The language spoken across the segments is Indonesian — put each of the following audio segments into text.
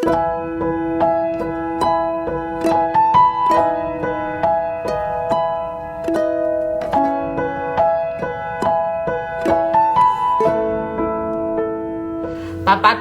Bapak,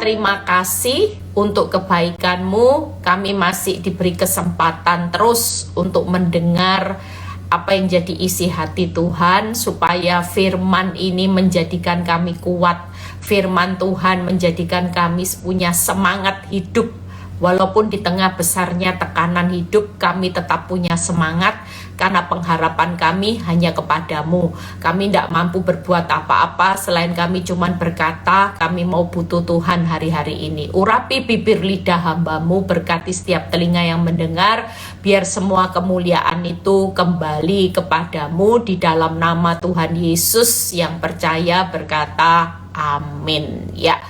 terima kasih untuk kebaikan-Mu. Kami masih diberi kesempatan terus untuk mendengar apa yang jadi isi hati Tuhan, supaya firman ini menjadikan kami kuat. Firman Tuhan menjadikan kami punya semangat hidup. Walaupun di tengah besarnya tekanan hidup, kami tetap punya semangat, karena pengharapan kami hanya kepadamu. Kami tidak mampu berbuat apa-apa selain kami cuman berkata, kami mau butuh Tuhan hari-hari ini. Urapi bibir lidah hamba-Mu, berkati setiap telinga yang mendengar, biar semua kemuliaan itu kembali kepadamu. Di dalam nama Tuhan Yesus yang percaya berkata, amin. Ya,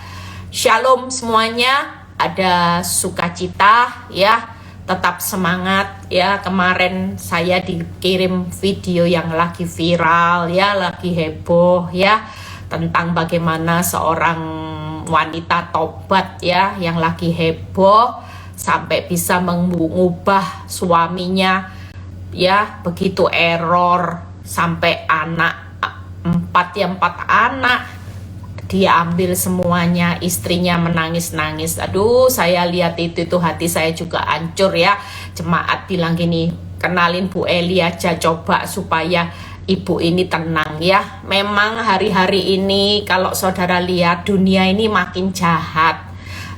shalom semuanya. Ada sukacita ya, tetap semangat ya. Kemarin saya dikirim video yang lagi viral ya, lagi heboh ya, tentang bagaimana seorang wanita tobat ya, yang lagi heboh sampai bisa mengubah suaminya ya, begitu error sampai anak empat anak dia ambil semuanya, istrinya menangis-nangis. Aduh, saya lihat itu hati saya juga hancur ya. Jemaat bilang gini, kenalin Bu Eli aja coba supaya ibu ini tenang ya. Memang hari-hari ini kalau saudara lihat, dunia ini makin jahat.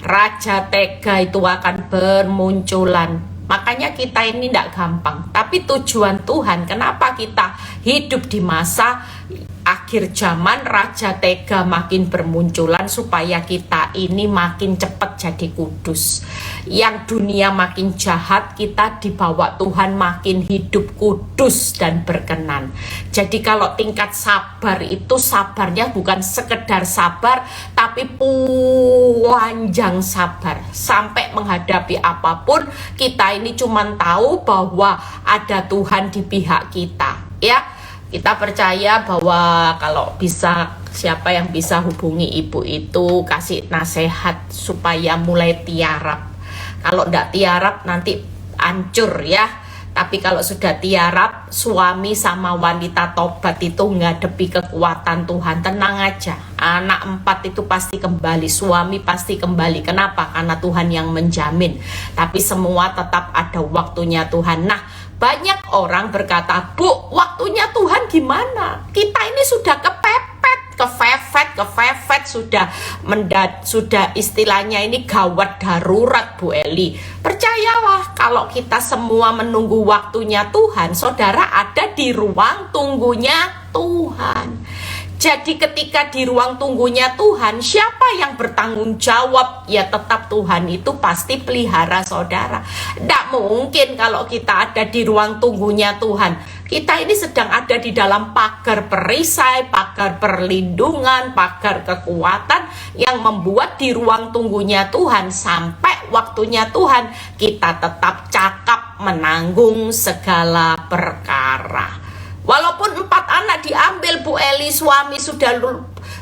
Raja tega itu akan bermunculan. Makanya kita ini tidak gampang. Tapi tujuan Tuhan, kenapa kita hidup di masa akhir zaman, raja tega makin bermunculan, supaya kita ini makin cepat jadi kudus. Yang dunia makin jahat, kita dibawa Tuhan makin hidup kudus dan berkenan. Jadi kalau tingkat sabar itu, sabarnya bukan sekedar sabar, tapi panjang sabar. Sampai menghadapi apapun, kita ini cuma tahu bahwa ada Tuhan di pihak kita ya. Kita percaya bahwa kalau bisa, siapa yang bisa hubungi ibu itu, kasih nasihat supaya mulai tiarap. Kalau tidak tiarap nanti hancur ya. Tapi kalau sudah tiarap, suami sama wanita tobat itu ngadepi kekuatan Tuhan, tenang aja. Anak 4 itu pasti kembali, suami pasti kembali. Kenapa? Karena Tuhan yang menjamin. Tapi semua tetap ada waktunya Tuhan. Nah, banyak orang berkata, Bu, waktunya Tuhan gimana? Kita ini sudah kefefet, sudah istilahnya ini gawat darurat, Bu Eli. Percayalah, kalau kita semua menunggu waktunya Tuhan, saudara ada di ruang tunggunya Tuhan. Jadi ketika di ruang tunggunya Tuhan, siapa yang bertanggung jawab? Ya tetap Tuhan itu pasti pelihara saudara. Tidak mungkin kalau kita ada di ruang tunggunya Tuhan. Kita ini sedang ada di dalam pagar perisai, pagar perlindungan, pagar kekuatan yang membuat di ruang tunggunya Tuhan sampai waktunya Tuhan kita tetap cakap menanggung segala perkara. Walaupun 4 anak diambil Bu Eli, suami sudah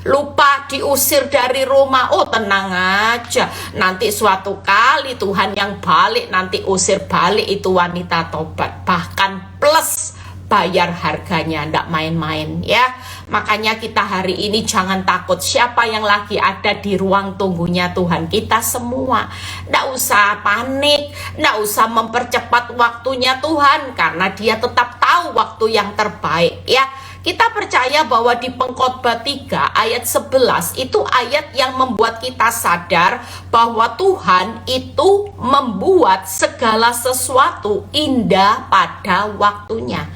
lupa, diusir dari rumah. Oh tenang aja, nanti suatu kali Tuhan yang balik, nanti usir balik itu wanita tobat. Bahkan plus bayar harganya, ndak main-main ya. Makanya kita hari ini jangan takut. Siapa yang lagi ada di ruang tunggunya Tuhan? Kita semua. Ndak usah panik, ndak usah mempercepat waktunya Tuhan, karena dia tetap tahu waktu yang terbaik ya. Kita percaya bahwa di Pengkhotbah 3 ayat 11 itu ayat yang membuat kita sadar bahwa Tuhan itu membuat segala sesuatu indah pada waktunya.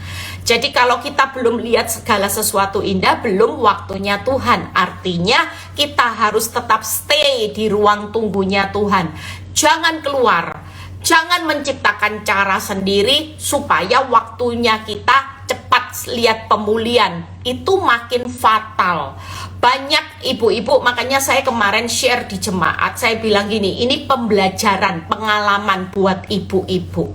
Jadi kalau kita belum lihat segala sesuatu indah, belum waktunya Tuhan. Artinya kita harus tetap stay di ruang tunggunya Tuhan. Jangan keluar, jangan menciptakan cara sendiri supaya waktunya kita cepat lihat pemulihan. Itu makin fatal. Banyak ibu-ibu, makanya saya kemarin share di jemaat, saya bilang gini, ini pembelajaran, pengalaman buat ibu-ibu.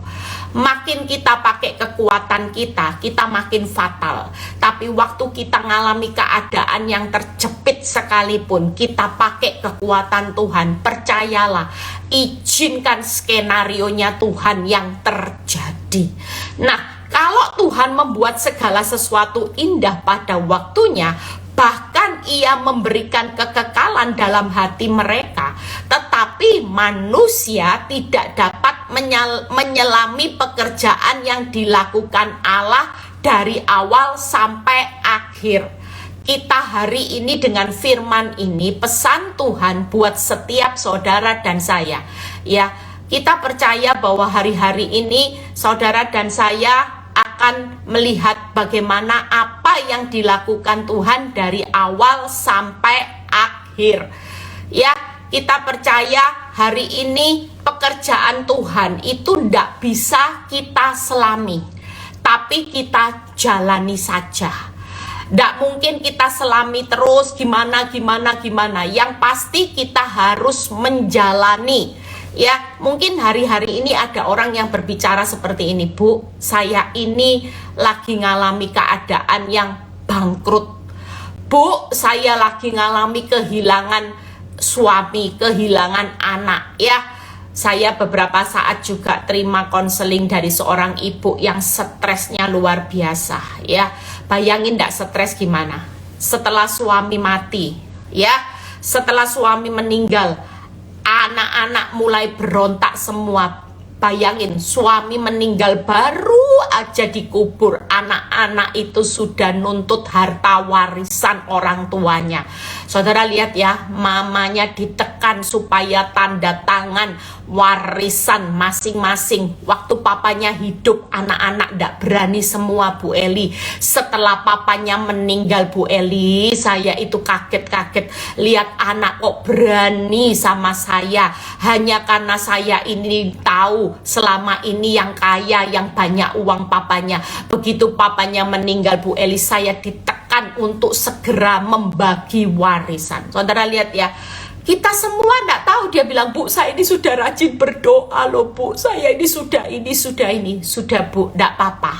Makin kita pakai kekuatan kita, kita makin fatal. Tapi waktu kita ngalami keadaan yang terjepit sekalipun, kita pakai kekuatan Tuhan, percayalah, izinkan skenarionya Tuhan yang terjadi. Nah, kalau Tuhan membuat segala sesuatu indah pada waktunya, bahkan ia memberikan kekekalan dalam hati mereka, tetapi manusia tidak dapat menyelami pekerjaan yang dilakukan Allah dari awal sampai akhir. Kita hari ini dengan firman ini, pesan Tuhan buat setiap saudara dan saya, ya, kita percaya bahwa hari-hari ini saudara dan saya akan melihat bagaimana apa yang dilakukan Tuhan dari awal sampai akhir. Ya, kita percaya hari ini pekerjaan Tuhan itu tidak bisa kita selami, tapi kita jalani saja. Tidak mungkin kita selami terus gimana. Yang pasti kita harus menjalani. Ya, mungkin hari-hari ini ada orang yang berbicara seperti ini, Bu, saya ini lagi ngalami keadaan yang bangkrut. Bu, saya lagi ngalami kehilangan suami, kehilangan anak. Ya, saya beberapa saat juga terima konseling dari seorang ibu yang stresnya luar biasa. Ya, bayangin gak stres gimana? Setelah suami mati, ya, setelah suami meninggal, anak-anak mulai berontak semua. Bayangin, suami meninggal baru aja dikubur, anak-anak itu sudah nuntut harta warisan orang tuanya. Saudara lihat ya, mamanya ditekan supaya tanda tangan warisan masing-masing. Waktu papanya hidup, anak-anak tidak berani semua, Bu Eli. Setelah papanya meninggal, Bu Eli, saya itu kaget-kaget lihat anak kok berani sama saya, hanya karena saya ini tahu selama ini yang kaya, yang banyak uang papanya. Begitu papanya meninggal, Bu Eli, saya ditekan untuk segera membagi warisan. Saudara lihat ya, kita semua enggak tahu. Dia bilang, Bu, saya ini sudah rajin berdoa loh, Bu, saya ini sudah Bu, enggak apa-apa.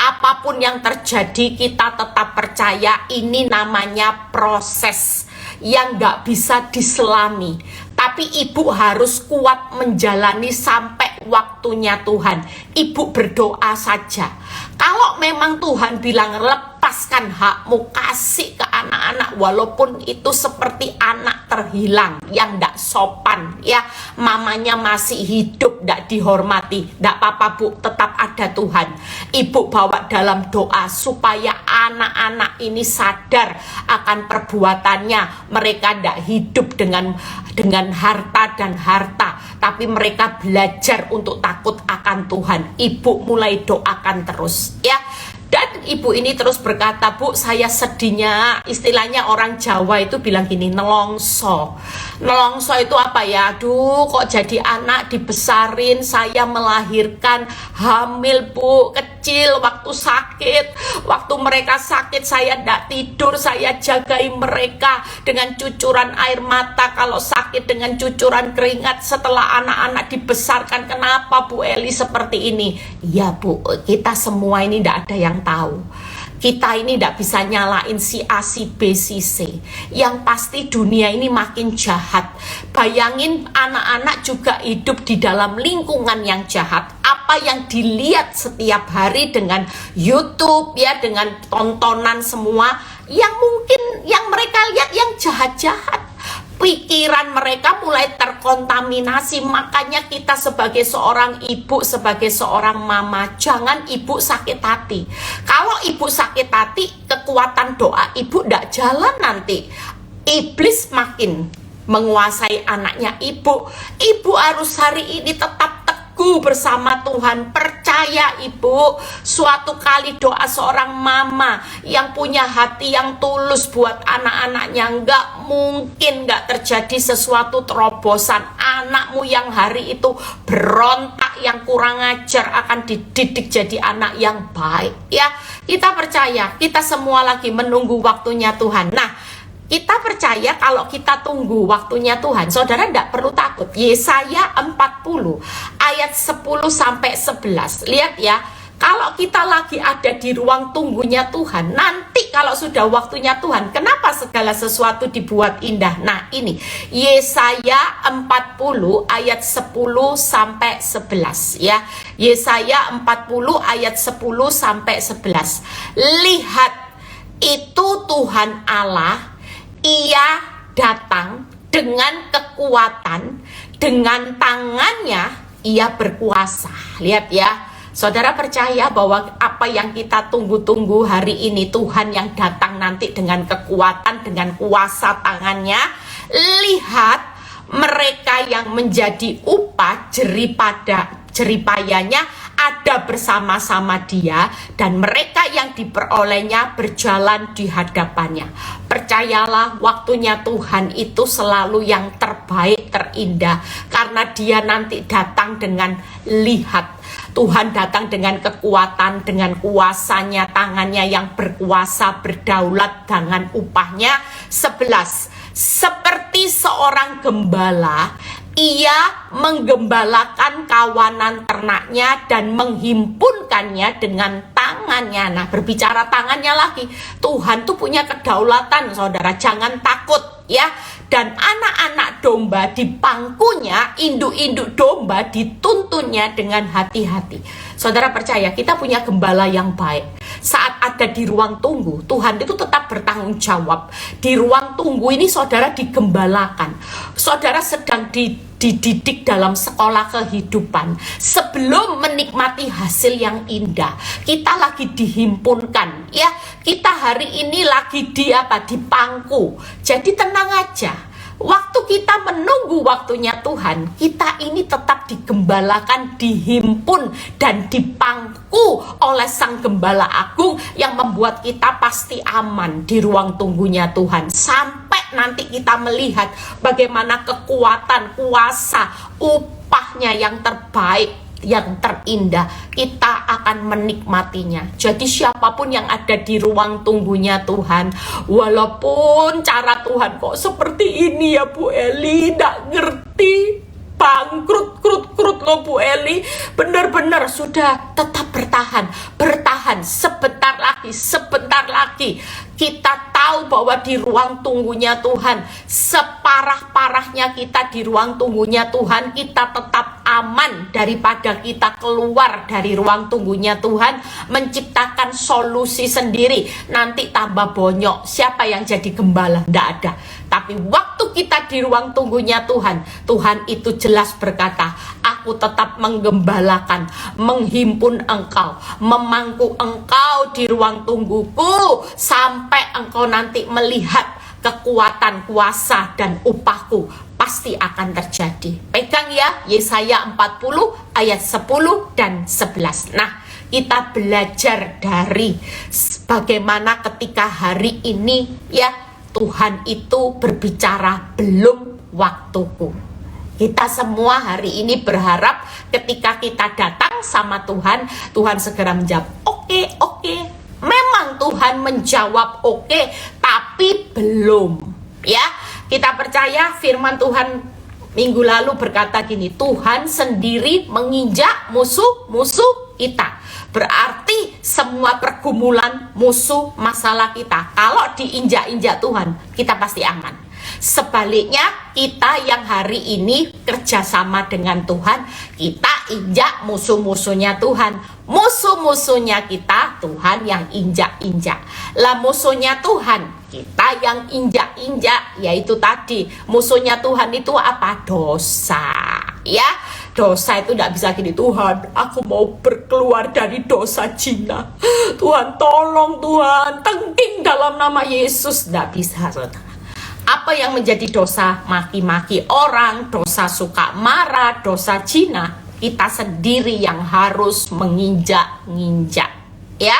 Apapun yang terjadi, kita tetap percaya ini namanya proses yang nggak bisa diselami. Tapi ibu harus kuat menjalani sampai waktunya Tuhan. Ibu berdoa saja. Kalau memang Tuhan bilang lepaskan hakmu, kasih ke anak-anak, walaupun itu seperti anak terhilang yang nggak sopan, ya, mamanya masih hidup, nggak dihormati, nggak apa-apa, Bu, tetap ada Tuhan. Ibu bawa dalam doa supaya anak-anak ini sadar akan perbuatannya. Mereka nggak hidup dengan harta dan harta, tapi mereka belajar untuk takut akan Tuhan. Ibu mulai doakan terus, ya. Dan ibu ini terus berkata, Bu, saya sedihnya, istilahnya orang Jawa itu bilang gini, nelongso. Nelongso itu apa ya? Aduh, kok jadi anak dibesarin, saya melahirkan, hamil, Bu, kecil, waktu sakit. Waktu mereka sakit, saya tidak tidur, saya jagai mereka dengan cucuran air mata. Kalau sakit dengan cucuran keringat setelah anak-anak dibesarkan. Kenapa, Bu Eli, seperti ini? Ya, Bu, kita semua ini tidak ada yang tahu. Kita ini tidak bisa nyalain si A, si B, si C. Yang pasti dunia ini makin jahat. Bayangin anak-anak juga hidup di dalam lingkungan yang jahat. Apa yang dilihat setiap hari dengan YouTube, ya, dengan tontonan semua, yang mungkin yang mereka lihat yang jahat-jahat. Pikiran mereka mulai terkontaminasi. Makanya kita sebagai seorang ibu, sebagai seorang mama, jangan ibu sakit hati. Kalau ibu sakit hati, kekuatan doa ibu tidak jalan nanti. Iblis makin menguasai anaknya ibu. Ibu harus hari ini tetap teguh bersama Tuhan. Percaya ibu, suatu kali doa seorang mama yang punya hati yang tulus buat anak-anaknya, nggak mungkin nggak terjadi sesuatu terobosan. Anakmu yang hari itu berontak, yang kurang ajar, akan dididik jadi anak yang baik. Ya, kita percaya, kita semua lagi menunggu waktunya Tuhan. Nah, Kita percaya kalau kita tunggu waktunya Tuhan, saudara tidak perlu takut. Yesaya 40 ayat 10 sampai 11. Lihat ya, kalau kita lagi ada di ruang tunggunya Tuhan, nanti kalau sudah waktunya Tuhan, kenapa segala sesuatu dibuat indah? Nah ini, Yesaya 40 ayat 10 sampai 11 ya. Yesaya 40 ayat 10 sampai 11. Lihat, itu Tuhan Allah, Ia datang dengan kekuatan, dengan tangannya Ia berkuasa. Lihat ya, saudara percaya bahwa apa yang kita tunggu-tunggu hari ini, Tuhan yang datang nanti dengan kekuatan, dengan kuasa tangannya. Lihat, mereka yang menjadi upah jeripayanya ada bersama-sama Dia, dan mereka yang diperolehnya berjalan di hadapannya. Percayalah, waktunya Tuhan itu selalu yang terbaik, terindah, karena Dia nanti datang dengan, lihat, Tuhan datang dengan kekuatan, dengan kuasanya, tangannya yang berkuasa, berdaulat dengan upahnya. 11. Seperti seorang gembala, Ia menggembalakan kawanan ternaknya dan menghimpunkannya dengan tangannya. Nah, berbicara tangannya lagi, Tuhan tuh punya kedaulatan, saudara. Jangan takut ya. Dan anak-anak domba di pangkunya, induk-induk domba dituntunnya dengan hati-hati. Saudara percaya, kita punya gembala yang baik. Saat ada di ruang tunggu, Tuhan itu tetap bertanggung jawab. Di ruang tunggu ini saudara digembalakan. Saudara sedang dididik dalam sekolah kehidupan. Sebelum menikmati hasil yang indah, kita lagi dihimpunkan ya. Kita hari ini lagi di pangku. Jadi tenang aja. Waktu kita menunggu waktunya Tuhan, kita ini tetap digembalakan, dihimpun, dan dipangku oleh Sang Gembala Agung yang membuat kita pasti aman di ruang tunggunya Tuhan. Sampai nanti kita melihat bagaimana kekuatan, kuasa, upahnya yang terbaik, yang terindah, kita akan menikmatinya. Jadi siapapun yang ada di ruang tunggunya Tuhan, walaupun cara Tuhan kok seperti ini ya Bu Eli, tidak ngerti, bangkrut loh Bu Eli, benar-benar sudah tetap bertahan sebentar lagi. Kita tahu bahwa di ruang tunggunya Tuhan, separah-parahnya kita di ruang tunggunya Tuhan, kita tetap aman daripada kita keluar dari ruang tunggunya Tuhan, menciptakan solusi sendiri, nanti tambah bonyok. Siapa yang jadi gembala? Tidak ada. Tapi waktu kita di ruang tunggunya Tuhan, Tuhan itu jelas berkata, aku tetap menggembalakan, menghimpun engkau, memangku engkau di ruang tungguku, sampai engkau nanti melihat kekuatan, kuasa, dan upahku pasti akan terjadi. Pegang ya, Yesaya 40 ayat 10 dan 11. Nah, kita belajar dari bagaimana ketika hari ini ya, Tuhan itu berbicara, belum waktuku. Kita semua hari ini berharap ketika kita datang sama Tuhan, Tuhan segera menjawab, oke. Memang Tuhan menjawab oke, tapi belum. Ya, kita percaya firman Tuhan minggu lalu berkata gini, Tuhan sendiri menginjak musuh-musuh kita. Berarti semua pergumulan, musuh, masalah kita, kalau diinjak-injak Tuhan, kita pasti aman. Sebaliknya, kita yang hari ini kerjasama dengan Tuhan, kita injak musuh-musuhnya Tuhan. Musuh-musuhnya kita, Tuhan yang injak-injak. Lah musuhnya Tuhan, kita yang injak-injak. Yaitu tadi, musuhnya Tuhan itu apa? Dosa. Ya, dosa itu tidak bisa gini, Tuhan, aku mau berkeluar dari dosa zina. Tuhan, tolong Tuhan, tengking dalam nama Yesus. Tidak bisa, saudara. Apa yang menjadi dosa? Maki-maki orang, dosa suka marah, dosa zina. Kita sendiri yang harus menginjak-injak. Ya,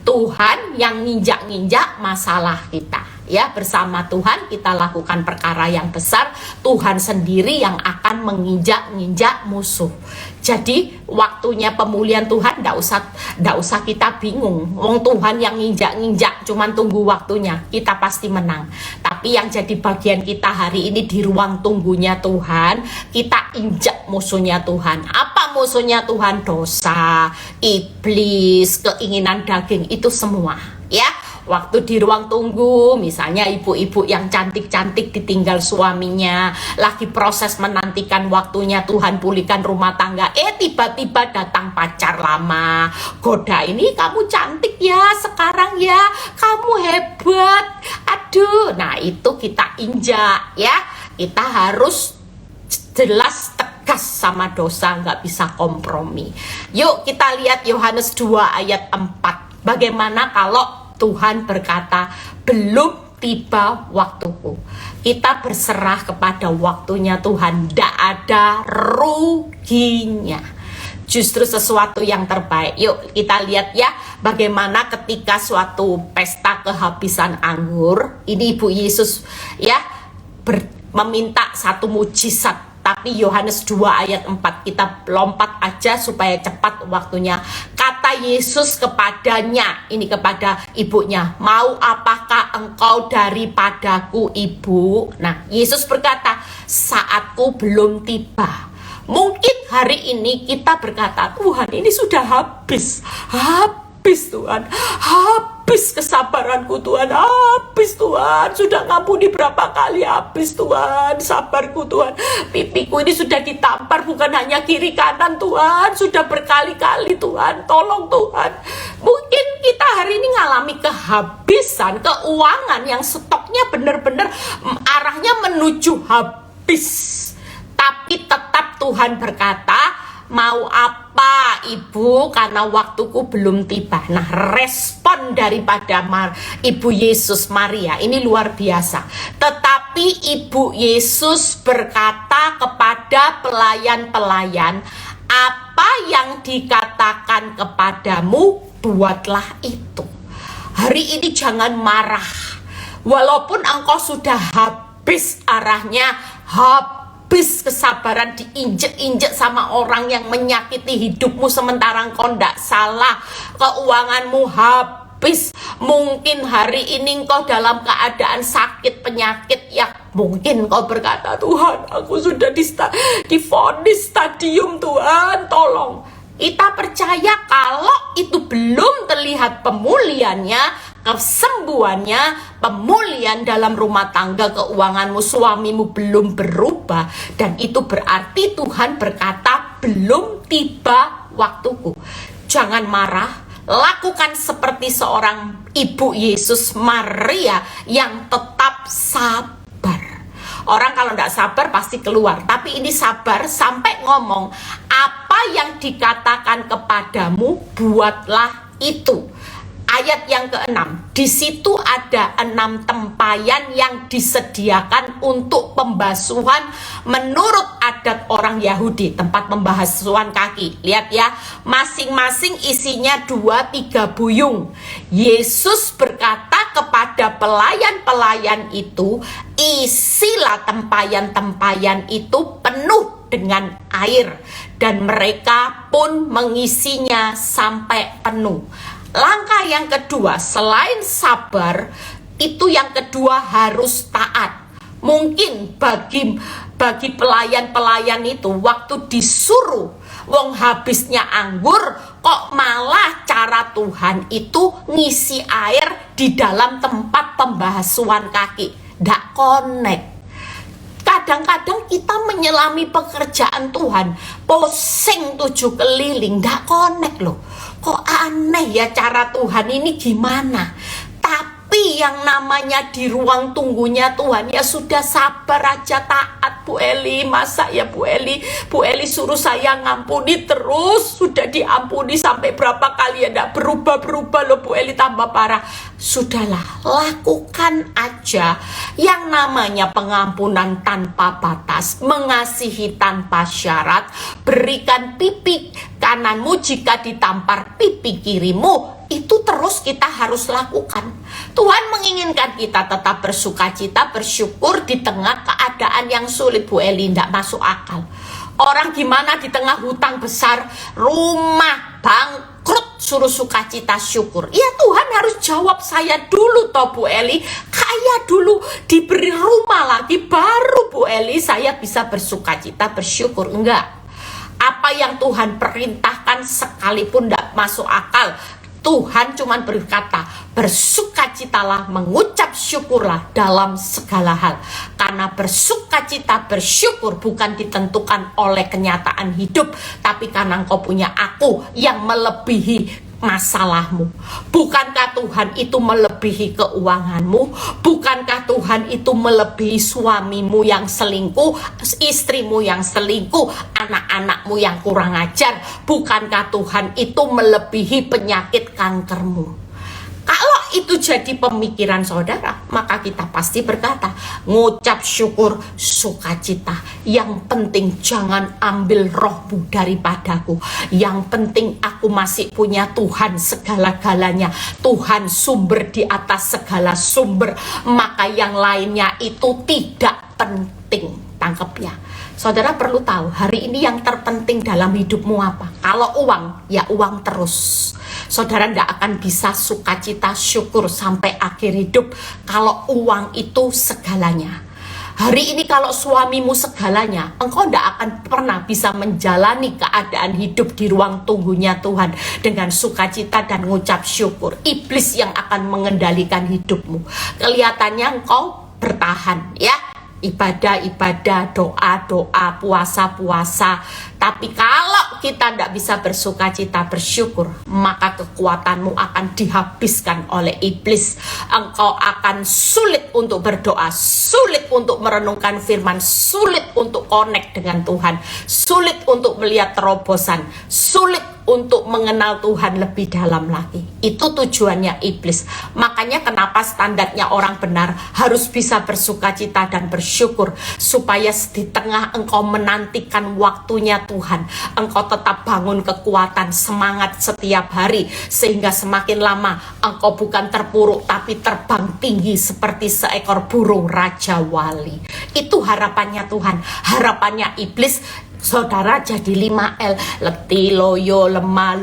Tuhan yang nginjak-injak masalah kita. Ya, bersama Tuhan kita lakukan perkara yang besar. Tuhan sendiri yang akan menginjak-injak musuh. Jadi waktunya pemulihan Tuhan ndak usah kita bingung. Wong Tuhan yang nginjak-injak, cuman tunggu waktunya. Kita pasti menang. Tapi Tapi yang jadi bagian kita hari ini di ruang tunggunya Tuhan, kita injak musuhnya Tuhan. Apa musuhnya Tuhan? Dosa, iblis, keinginan daging, itu semua ya. Waktu di ruang tunggu, misalnya ibu-ibu yang cantik-cantik ditinggal suaminya, lagi proses menantikan waktunya Tuhan pulihkan rumah tangga, tiba-tiba datang pacar lama, goda, ini kamu cantik ya sekarang ya, kamu hebat, aduh. Nah itu kita injak ya, kita harus jelas tegas sama dosa, nggak bisa kompromi. Yuk kita lihat Yohanes 2 ayat 4. Bagaimana kalau Tuhan berkata, belum tiba waktuku. Kita berserah kepada waktunya Tuhan, tidak ada ruginya, justru sesuatu yang terbaik. Yuk kita lihat ya, bagaimana ketika suatu pesta kehabisan anggur, ini Ibu Yesus ya meminta satu mujizat. Tapi Yohanes 2 ayat 4, kita lompat aja supaya cepat waktunya. Kata Yesus kepadanya, ini kepada ibunya, mau apakah engkau daripadaku, ibu? Nah, Yesus berkata, saatku belum tiba. Mungkin hari ini kita berkata, Tuhan ini sudah habis Tuhan, habis kesabaranku Tuhan, habis Tuhan, sudah ngampuni berapa kali, habis Tuhan, sabarku Tuhan, pipiku ini sudah ditampar bukan hanya kiri kanan Tuhan, sudah berkali-kali Tuhan, tolong Tuhan. Mungkin kita hari ini ngalami kehabisan keuangan yang stoknya benar-benar arahnya menuju habis, tapi tetap Tuhan berkata, mau apa ibu, karena waktuku belum tiba. Nah, respon daripada Ibu Yesus Maria ini luar biasa. Tetapi Ibu Yesus berkata kepada pelayan-pelayan, apa yang dikatakan kepadamu, buatlah itu. Hari ini jangan marah, walaupun engkau sudah habis arahnya, habis kesabaran, diinjek-injek sama orang yang menyakiti hidupmu sementara engkau tidak salah, keuanganmu habis. Mungkin hari ini engkau dalam keadaan sakit, penyakit yang mungkin engkau berkata, Tuhan aku sudah divonis stadium Tuhan, tolong. Kita percaya kalau itu belum terlihat pemulihannya, kesembuhannya, pemulihan dalam rumah tangga, keuanganmu, suamimu belum berubah, dan itu berarti Tuhan berkata belum tiba waktuku. Jangan marah, lakukan seperti seorang Ibu Yesus Maria yang tetap sabar. Orang kalau tidak sabar pasti keluar, tapi ini sabar sampai ngomong, apa yang dikatakan kepadamu, buatlah itu. Ayat yang ke-6, di situ ada 6 tempayan yang disediakan untuk pembasuhan menurut adat orang Yahudi, tempat pembasuhan kaki. Lihat ya, masing-masing isinya 2-3 buyung. Yesus berkata kepada pelayan-pelayan itu, isilah tempayan-tempayan itu penuh dengan air, dan mereka pun mengisinya sampai penuh. Langkah yang kedua, selain sabar, itu yang kedua harus taat. Mungkin bagi pelayan-pelayan itu, waktu disuruh wong habisnya anggur, kok malah cara Tuhan itu ngisi air di dalam tempat pembasuhan kaki. Nggak connect. Kadang-kadang kita menyelami pekerjaan Tuhan, posing 7 keliling, nggak connect loh. Kok aneh ya cara Tuhan ini gimana? Tapi yang namanya di ruang tunggunya Tuhan, ya sudah sabar aja, taat Bu Eli. Masa ya Bu Eli suruh saya ngampuni terus, sudah diampuni sampai berapa kali ya tidak berubah-berubah loh Bu Eli, tambah parah. Sudahlah, lakukan aja yang namanya pengampunan tanpa batas, mengasihi tanpa syarat, berikan pipi kananmu jika ditampar pipi kirimu. Itu terus kita harus lakukan. Tuhan menginginkan kita tetap bersukacita, bersyukur di tengah keadaan yang sulit. Bu Eli, tidak masuk akal. Orang gimana di tengah hutang besar, rumah bangkrut, bangkrut suruh sukacita syukur. Ya Tuhan harus jawab saya dulu toh Bu Eli, kaya dulu, diberi rumah lagi, baru Bu Eli saya bisa bersukacita bersyukur. Enggak, apa yang Tuhan perintahkan sekalipun tidak masuk akal, Tuhan cuma berkata, bersukacitalah, mengucap syukurlah dalam segala hal. Karena bersukacita, bersyukur bukan ditentukan oleh kenyataan hidup, tapi karena engkau punya aku yang melebihi masalahmu. Bukankah Tuhan itu melebihi keuanganmu? Bukankah Tuhan itu melebihi suamimu yang selingkuh, istrimu yang selingkuh, anak-anakmu yang kurang ajar? Bukankah Tuhan itu melebihi penyakit kankermu? Kalau itu jadi pemikiran saudara, maka kita pasti berkata, ngucap syukur, sukacita. Yang penting jangan ambil rohmu daripadaku. Yang penting aku masih punya Tuhan segala-galanya. Tuhan sumber di atas segala sumber. Maka yang lainnya itu tidak penting. Tangkap ya. Saudara perlu tahu, hari ini yang terpenting dalam hidupmu apa? Kalau uang, ya uang terus. Saudara tidak akan bisa sukacita syukur sampai akhir hidup kalau uang itu segalanya. Hari ini kalau suamimu segalanya, engkau tidak akan pernah bisa menjalani keadaan hidup di ruang tunggunya Tuhan dengan sukacita dan ngucap syukur. Iblis yang akan mengendalikan hidupmu. Kelihatannya engkau bertahan ya, ibadah-ibadah, doa-doa, puasa-puasa. Tapi kalau kita tidak bisa bersukacita bersyukur, maka kekuatanmu akan dihabiskan oleh iblis. Engkau akan sulit untuk berdoa, sulit untuk merenungkan firman, sulit untuk connect dengan Tuhan, sulit untuk melihat terobosan, sulit untuk mengenal Tuhan lebih dalam lagi. Itu tujuannya iblis. Makanya kenapa standarnya orang benar harus bisa bersukacita dan bersyukur, supaya di tengah engkau menantikan waktunya Tuhan, engkau tetap bangun kekuatan, semangat setiap hari, sehingga semakin lama engkau bukan terpuruk tapi terbang tinggi seperti seekor burung Raja Wali. Itu harapannya Tuhan. Harapannya iblis, saudara jadi 5L, letih, loyo, lemah,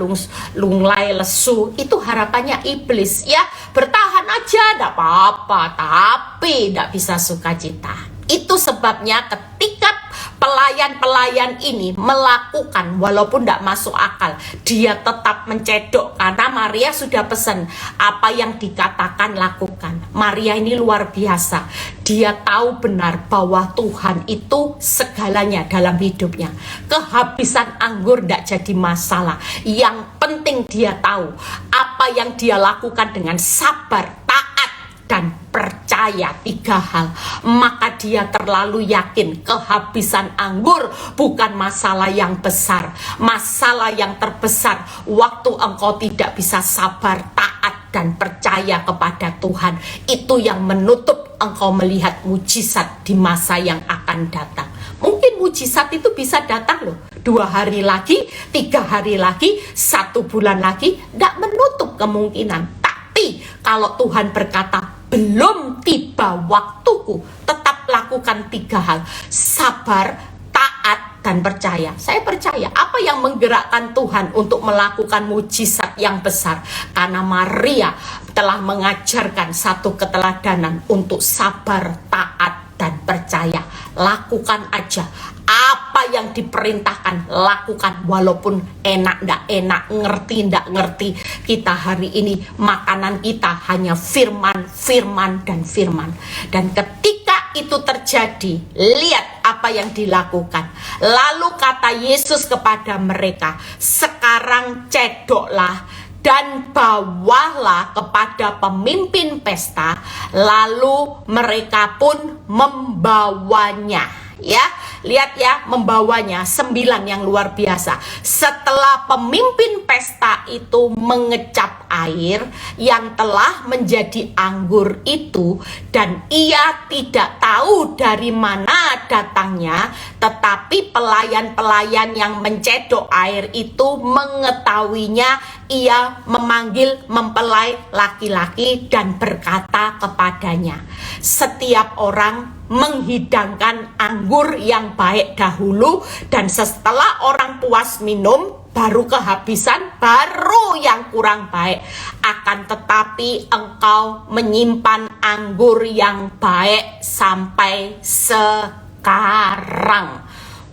lunglai, lesu. Itu harapannya iblis ya. Bertahan aja, tidak apa-apa, tapi tidak bisa sukacita. Itu sebabnya ketika pelayan-pelayan ini melakukan, walaupun tidak masuk akal, dia tetap mencedok karena Maria sudah pesan, apa yang dikatakan lakukan. Maria ini luar biasa. Dia tahu benar bahwa Tuhan itu segalanya dalam hidupnya. Kehabisan anggur tidak jadi masalah. Yang penting dia tahu apa yang dia lakukan dengan sabar, taat, dan percaya 3 hal. Maka dia terlalu yakin kehabisan anggur bukan masalah yang besar. Masalah yang terbesar waktu engkau tidak bisa sabar, taat, dan percaya kepada Tuhan. Itu yang menutup engkau melihat mujizat di masa yang akan datang. Mungkin mujizat itu bisa datang loh 2 hari lagi, 3 hari lagi, 1 bulan lagi, tidak menutup kemungkinan. Tapi kalau Tuhan berkata belum tiba waktuku, tetap lakukan 3 hal: sabar, taat, dan percaya. Saya percaya apa yang menggerakkan Tuhan untuk melakukan mujizat yang besar, karena Maria telah mengajarkan satu keteladanan untuk sabar, taat, dan percaya. Lakukan aja apa yang diperintahkan, lakukan walaupun enak ndak enak, ngerti ndak ngerti. Kita hari ini makanan kita hanya firman, firman, dan firman. Dan ketika itu terjadi, lihat apa yang dilakukan. Lalu kata Yesus kepada mereka, sekarang cedoklah dan bawalah kepada pemimpin pesta. Lalu mereka pun membawanya. Ya, lihat ya, membawanya 9 yang luar biasa. Setelah pemimpin pesta itu mengecap air yang telah menjadi anggur itu, dan ia tidak tahu dari mana datangnya, tetapi pelayan-pelayan yang mencedok air itu mengetahuinya, ia memanggil mempelai laki-laki dan berkata kepadanya, setiap orang menghidangkan anggur yang baik dahulu, dan setelah orang puas minum baru kehabisan baru yang kurang baik. Akan tetapi engkau menyimpan anggur yang baik sampai sekarang.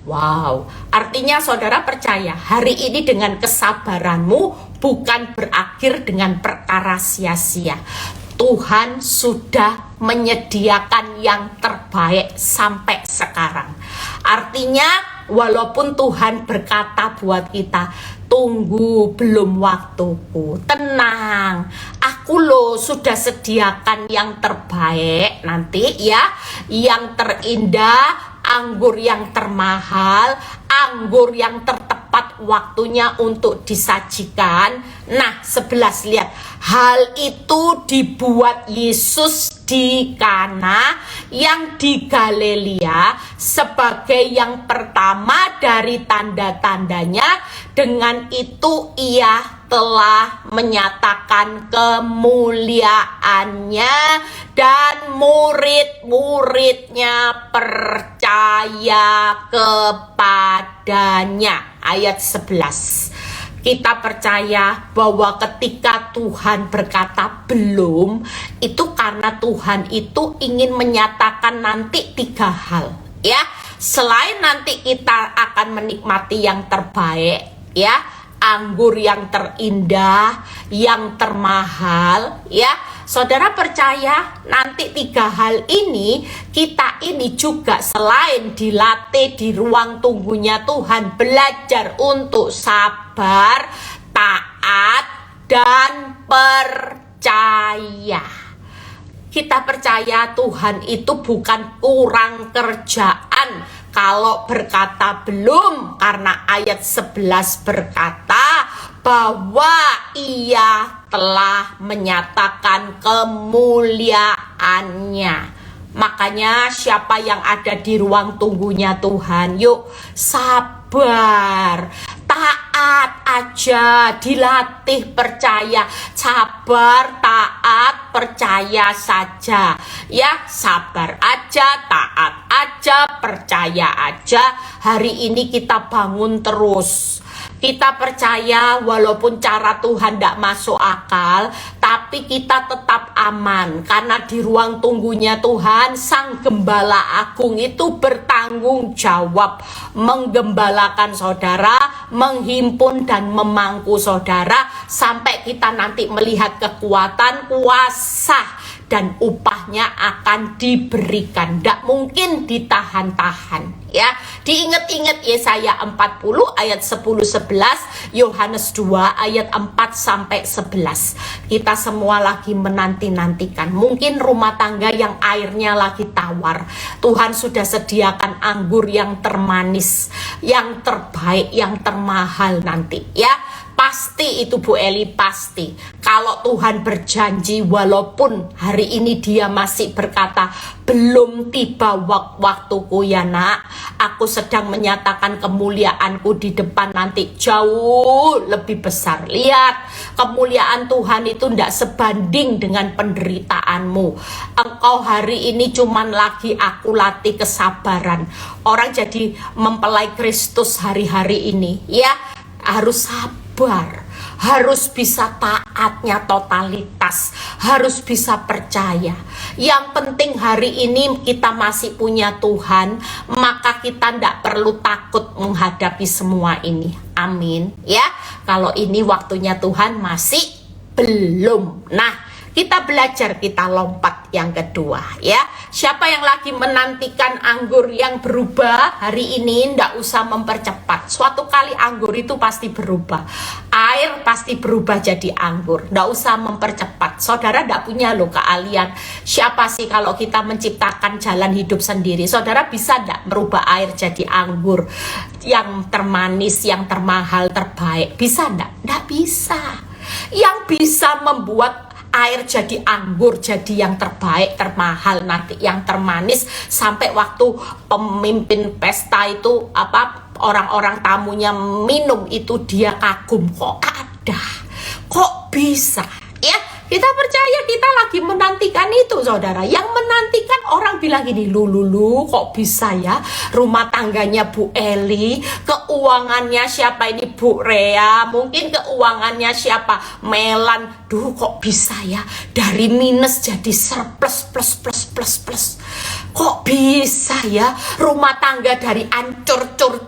Wow, artinya saudara percaya hari ini dengan kesabaranmu bukan berakhir dengan perkara sia-sia. Tuhan sudah menyediakan yang terbaik sampai sekarang. Artinya walaupun Tuhan berkata buat kita, tunggu belum waktuku, tenang, aku loh sudah sediakan yang terbaik nanti ya, yang terindah, anggur yang termahal, anggur yang tertepat waktunya untuk disajikan. Nah 11 lihat, hal itu dibuat Yesus di Kana yang di Galilea sebagai yang pertama dari tanda-tandanya. Dengan itu ia telah menyatakan kemuliaannya dan murid-muridnya percaya kepadanya. Ayat 11. Kita percaya bahwa ketika Tuhan berkata belum, itu karena Tuhan itu ingin menyatakan nanti 3 hal ya. Selain nanti kita akan menikmati yang terbaik ya, anggur yang terindah, yang termahal ya. Saudara percaya nanti 3 hal ini, kita ini juga selain dilatih di ruang tunggunya Tuhan, belajar untuk sabar, taat, dan percaya. Kita percaya Tuhan itu bukan kurang kerjaan kalau berkata belum, karena ayat 11 berkata bahwa ia telah menyatakan kemuliaannya. Makanya siapa yang ada di ruang tunggunya Tuhan, yuk sabar, taat aja, dilatih percaya, sabar, taat, percaya saja ya, sabar aja, taat aja, percaya aja. Hari ini kita bangun terus. Kita percaya walaupun cara Tuhan tidak masuk akal, tapi kita tetap aman. Karena di ruang tunggunya Tuhan, Sang Gembala Agung itu bertanggung jawab menggembalakan saudara, menghimpun dan memangku saudara, sampai kita nanti melihat kekuatan, kuasa, dan upahnya akan diberikan. Tidak mungkin ditahan-tahan ya. Diingat-ingat Yesaya 40 ayat 10-11, Yohanes 2 ayat 4-11. Kita semua lagi menanti-nantikan. Mungkin rumah tangga yang airnya lagi tawar, Tuhan sudah sediakan anggur yang termanis, yang terbaik, yang termahal nanti ya. Pasti itu Bu Eli, pasti. Kalau Tuhan berjanji, walaupun hari ini dia masih berkata, belum tiba waktuku ya nak, aku sedang menyatakan kemuliaanku di depan nanti jauh lebih besar. Lihat, kemuliaan Tuhan itu tidak sebanding dengan penderitaanmu. Engkau hari ini cuman lagi aku latih kesabaran. Orang jadi mempelai Kristus hari-hari ini ya, harus sabar, harus bisa taatnya totalitas, harus bisa percaya. Yang penting hari ini kita masih punya Tuhan, maka kita tidak perlu takut menghadapi semua ini. Amin ya. Kalau ini waktunya Tuhan masih belum. Nah, kita belajar, kita lompat yang kedua ya. Siapa yang lagi menantikan anggur yang berubah hari ini, ndak usah mempercepat. Suatu kali anggur itu pasti berubah. Air pasti berubah jadi anggur. Ndak usah mempercepat. Saudara ndak punya loh keahlian. Siapa sih kalau kita menciptakan jalan hidup sendiri? Saudara bisa ndak merubah air jadi anggur yang termanis, yang termahal, terbaik? Bisa ndak? Ndak bisa. Yang bisa membuat air jadi anggur, jadi yang terbaik, termahal, nanti yang termanis, sampai waktu pemimpin pesta itu orang-orang tamunya minum itu dia kagum, kok ada, kok bisa ya. Kita percaya, kita lagi menantikan itu, saudara. Yang menantikan orang bilang gini, lu kok bisa ya rumah tangganya Bu Eli, keuangannya siapa ini Bu Rea, mungkin keuangannya siapa Melan, duh kok bisa ya dari minus jadi surplus plus. Kok bisa ya rumah tangga dari ancur cur.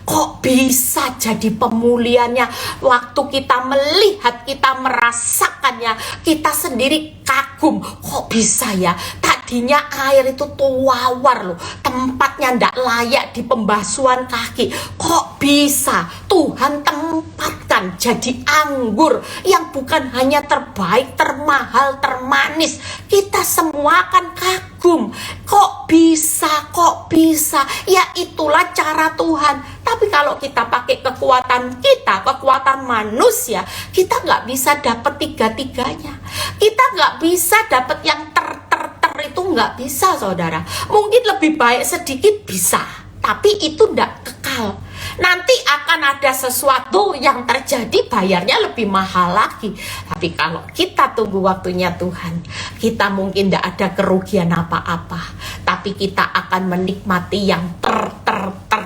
Kok bisa jadi pemulihannya. Waktu kita melihat, kita merasakannya, kita sendiri kagum. Kok bisa ya, tadinya air itu tuawar loh, tempatnya ndak layak di pembasuhan kaki. Kok bisa Tuhan tempatkan jadi anggur yang bukan hanya terbaik, termahal, termanis. Kita semua akan kagum. Kok bisa? Ya itulah cara Tuhan. Tapi kalau kita pakai kekuatan kita, kekuatan manusia, kita nggak bisa dapat tiga-tiganya. Kita nggak bisa dapat yang ter itu nggak bisa, saudara. Mungkin lebih baik sedikit bisa, tapi itu nggak kekal. Nanti akan ada sesuatu yang terjadi, bayarnya lebih mahal lagi. Tapi kalau kita tunggu waktunya Tuhan, kita mungkin tidak ada kerugian apa-apa, tapi kita akan menikmati yang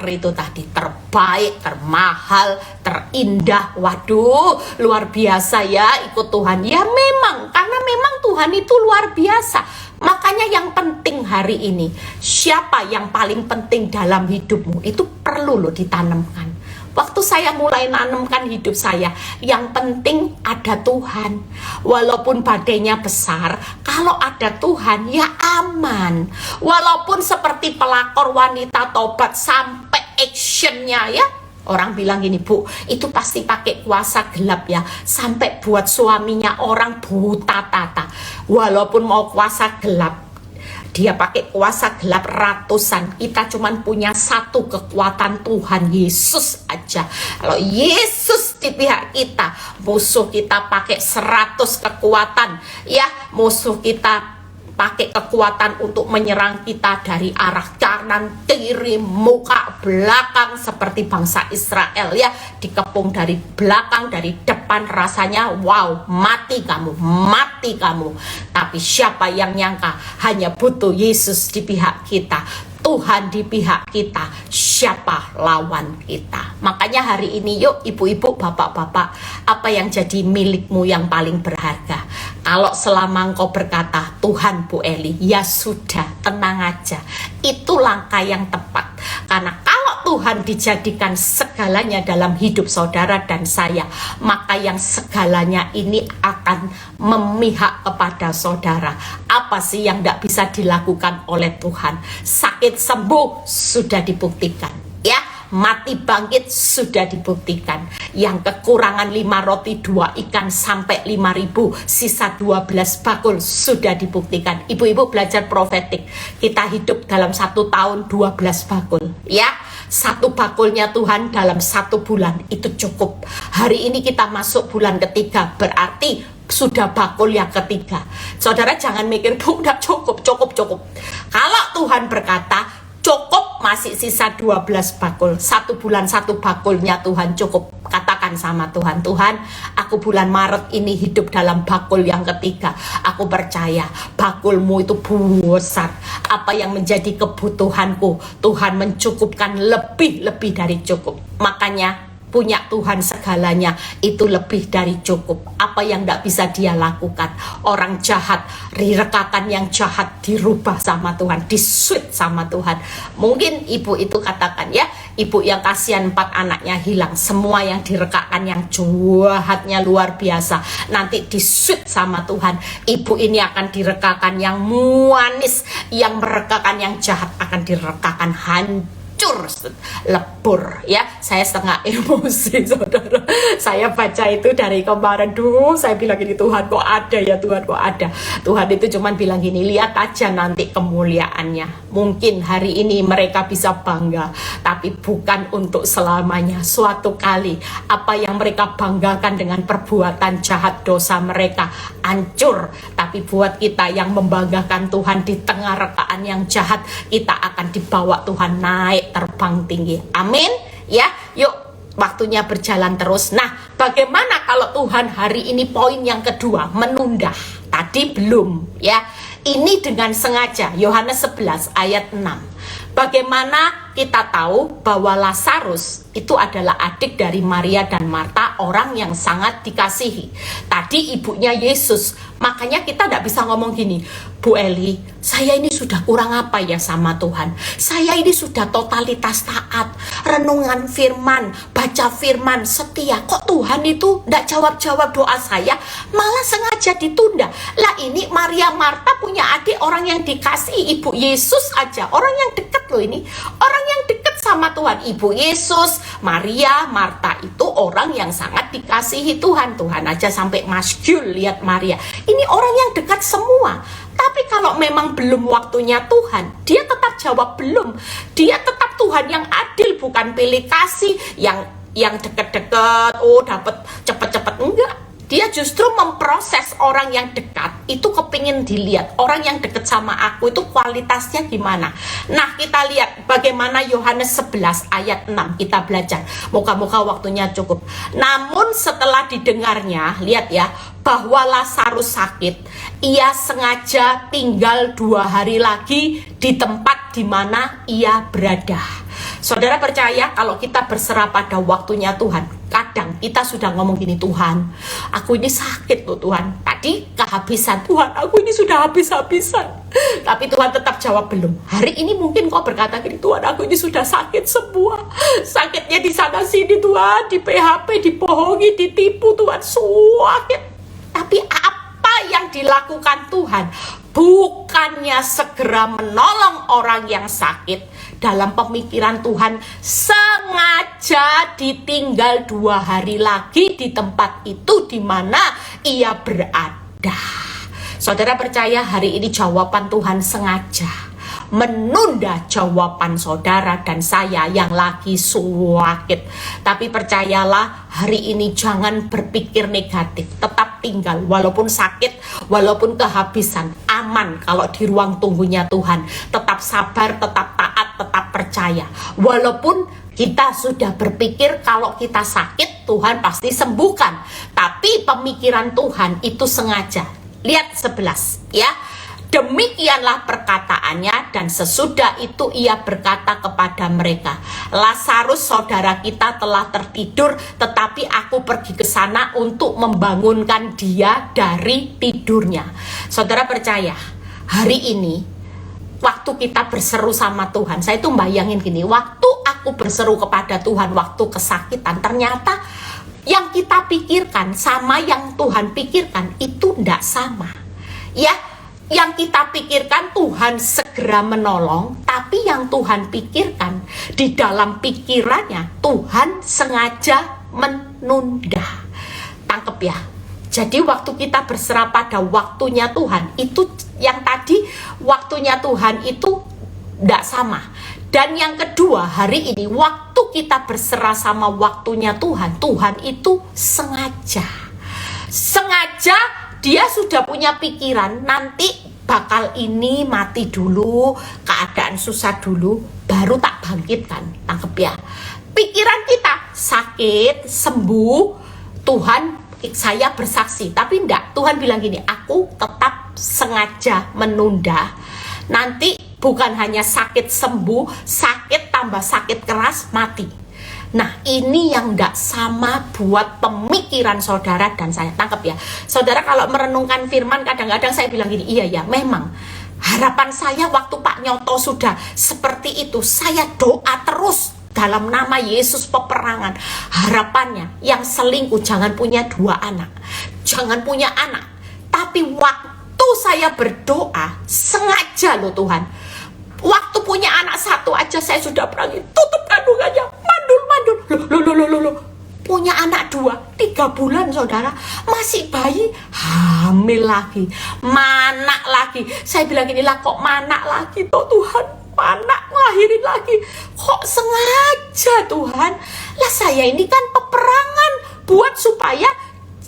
itu tadi, terbaik, termahal, terindah. Waduh, luar biasa ya ikut Tuhan. Ya memang, karena memang Tuhan itu luar biasa. Makanya yang penting hari ini, siapa yang paling penting dalam hidupmu, itu perlu loh ditanamkan. Waktu saya mulai nanamkan hidup saya, yang penting ada Tuhan. Walaupun badainya besar, kalau ada Tuhan ya aman. Walaupun seperti pelakor wanita tobat sampai actionnya ya, orang bilang gini, Bu, itu pasti pakai kuasa gelap ya, sampai buat suaminya orang buta tata. Walaupun mau kuasa gelap, dia pakai kuasa gelap ratusan. Kita cuman punya satu kekuatan, Tuhan Yesus aja. Kalau Yesus di pihak kita, musuh kita pakai 100 kekuatan ya. Musuh kita pakai kekuatan untuk menyerang kita dari arah kanan, kiri, muka, belakang, seperti bangsa Israel ya, dikepung dari belakang, dari depan, rasanya wow, mati kamu. Tapi siapa yang nyangka hanya butuh Yesus di pihak kita, Tuhan di pihak kita, siapa lawan kita? Makanya hari ini yuk ibu-ibu, bapak-bapak, apa yang jadi milikmu yang paling berharga? Kalau selama engkau berkata, Tuhan Bu Eli, ya sudah, tenang aja. Itu langkah yang tepat. Karena kalau Tuhan dijadikan segalanya dalam hidup saudara dan saya, maka yang segalanya ini akan memihak kepada saudara. Apa sih yang tidak bisa dilakukan oleh Tuhan? Sakit sembuh sudah dibuktikan ya, mati bangkit sudah dibuktikan. Yang kekurangan 5 roti 2 ikan sampai 5.000, sisa 12 bakul sudah dibuktikan. Ibu-ibu belajar profetik, kita hidup dalam 1 tahun 12 bakul ya. 1 bakulnya Tuhan dalam 1 bulan itu cukup. Hari ini kita masuk bulan ketiga, berarti sudah bakul yang ketiga. Saudara jangan mikir, Bu, udah cukup. Kalau Tuhan berkata cukup, masih sisa 12 bakul. 1 bulan 1 bakulnya Tuhan cukup. Katakan sama Tuhan, Tuhan, aku bulan Maret ini hidup dalam bakul yang ketiga. Aku percaya bakulmu itu besar. Apa yang menjadi kebutuhanku, Tuhan mencukupkan lebih dari cukup. Makanya punya Tuhan segalanya itu lebih dari cukup. Apa yang tidak bisa dia lakukan? Orang jahat, rekakan yang jahat dirubah sama Tuhan, disuit sama Tuhan. Mungkin ibu itu katakan ya, ibu yang kasihan 4 anaknya hilang, semua yang direkakan yang jahatnya luar biasa, nanti disuit sama Tuhan. Ibu ini akan direkakan yang manis, yang merekakan yang jahat akan direkakan hancur, lebur ya. Saya setengah emosi saudara, saya baca itu dari kemarin. Saya bilang gini, Tuhan kok ada ya, Tuhan kok ada. Tuhan itu cuman bilang gini, lihat aja nanti kemuliaannya. Mungkin hari ini mereka bisa bangga, tapi bukan untuk selamanya. Suatu kali apa yang mereka banggakan dengan perbuatan jahat dosa mereka hancur. Tapi buat kita yang membanggakan Tuhan di tengah rekaan yang jahat, kita akan dibawa Tuhan naik terbang tinggi. Amin ya. Yuk waktunya berjalan terus. Nah, bagaimana kalau Tuhan hari ini poin yang kedua, menunda? Tadi belum ya. Ini dengan sengaja, Yohanes 11 ayat 6. Bagaimana kita tahu bahwa Lazarus itu adalah adik dari Maria dan Marta, orang yang sangat dikasihi. Tadi ibunya Yesus. Makanya kita tidak bisa ngomong gini, Bu Eli, saya ini sudah kurang apa ya sama Tuhan? Saya ini sudah totalitas taat, renungan firman, baca firman, setia. Kok Tuhan itu tidak jawab-jawab doa saya, malah sengaja ditunda? Lah ini Maria Marta punya adik orang yang dikasihi, ibu Yesus aja, orang yang dekat loh ini. Orang yang dekat sama Tuhan, ibu Yesus, Maria, Marta itu orang yang sangat dikasihi Tuhan. Tuhan aja sampai masjul lihat Maria. Ini orang yang dekat semua. Tapi kalau memang belum waktunya Tuhan, dia tetap jawab belum. Dia tetap Tuhan yang adil, bukan pilih kasih yang deket-deket, oh dapat cepet-cepet, enggak. Dia justru memproses orang yang dekat, itu kepingin dilihat orang yang dekat sama aku itu kualitasnya gimana. Nah, kita lihat bagaimana Yohanes 11 ayat 6 kita belajar. Moga-moga waktunya cukup. Namun setelah didengarnya, lihat ya, bahwa Lazarus sakit, ia sengaja tinggal 2 hari lagi di tempat di mana ia berada. Saudara percaya kalau kita berserah pada waktunya Tuhan, kadang kita sudah ngomong gini, Tuhan, aku ini sakit loh Tuhan. Tadi kehabisan, Tuhan, aku ini sudah habis-habisan. Tapi Tuhan tetap jawab belum. Hari ini mungkin kau berkata gini, Tuhan, aku ini sudah sakit semua. Sakitnya di sana sini Tuhan, di PHP, dibohongi, ditipu Tuhan, sakit. Tapi apa yang dilakukan Tuhan? Bukannya segera menolong orang yang sakit. Dalam pemikiran Tuhan, sengaja ditinggal 2 hari lagi di tempat itu di mana ia berada. Saudara percaya hari ini jawaban Tuhan sengaja menunda jawaban saudara dan saya yang lagi sakit. Tapi percayalah, hari ini jangan berpikir negatif, tetap tinggal walaupun sakit, walaupun kehabisan, aman kalau di ruang tunggunya Tuhan. Tetap sabar, tetap taat, tetap percaya. Walaupun kita sudah berpikir kalau kita sakit Tuhan pasti sembuhkan, tapi pemikiran Tuhan itu sengaja. Lihat 11 ya. Demikianlah perkataannya, dan sesudah itu ia berkata kepada mereka, Lazarus saudara kita telah tertidur, tetapi aku pergi ke sana untuk membangunkan dia dari tidurnya. Saudara percaya, hari ini waktu kita berseru sama Tuhan, saya tuh bayangin gini, waktu aku berseru kepada Tuhan waktu kesakitan, ternyata yang kita pikirkan sama yang Tuhan pikirkan itu tidak sama. Ya, yang kita pikirkan Tuhan segera menolong, tapi yang Tuhan pikirkan di dalam pikirannya Tuhan sengaja menunda. Tangkep ya. Jadi waktu kita berserah pada waktunya Tuhan, itu yang tadi waktunya Tuhan itu tidak sama. Dan yang kedua, hari ini waktu kita berserah sama waktunya Tuhan, Tuhan itu sengaja dia sudah punya pikiran, nanti bakal ini mati dulu, keadaan susah dulu, baru tak bangkitkan. Tangkep ya. Pikiran kita sakit, sembuh, Tuhan saya bersaksi. Tapi enggak, Tuhan bilang gini, aku tetap sengaja menunda. Nanti bukan hanya sakit sembuh, sakit tambah sakit keras, mati. Nah, ini yang enggak sama buat pemikiran saudara dan saya. Tangkap ya. Saudara kalau merenungkan firman, kadang-kadang saya bilang gini, iya ya, memang harapan saya waktu Pak Nyoto sudah seperti itu, saya doa terus dalam nama Yesus peperangan. Harapannya yang selingkuh jangan punya 2 anak, jangan punya anak. Tapi waktu saya berdoa, sengaja loh Tuhan, waktu punya anak 1 aja saya sudah perangi, tutup kandungannya, mandul. Loh. Punya anak 2, 3 bulan saudara, masih bayi, hamil lagi, manak lagi. Saya bilang gini lah, kok manak lagi toh Tuhan, manak ngelahirin lagi, kok sengaja Tuhan. Lah saya ini kan peperangan buat supaya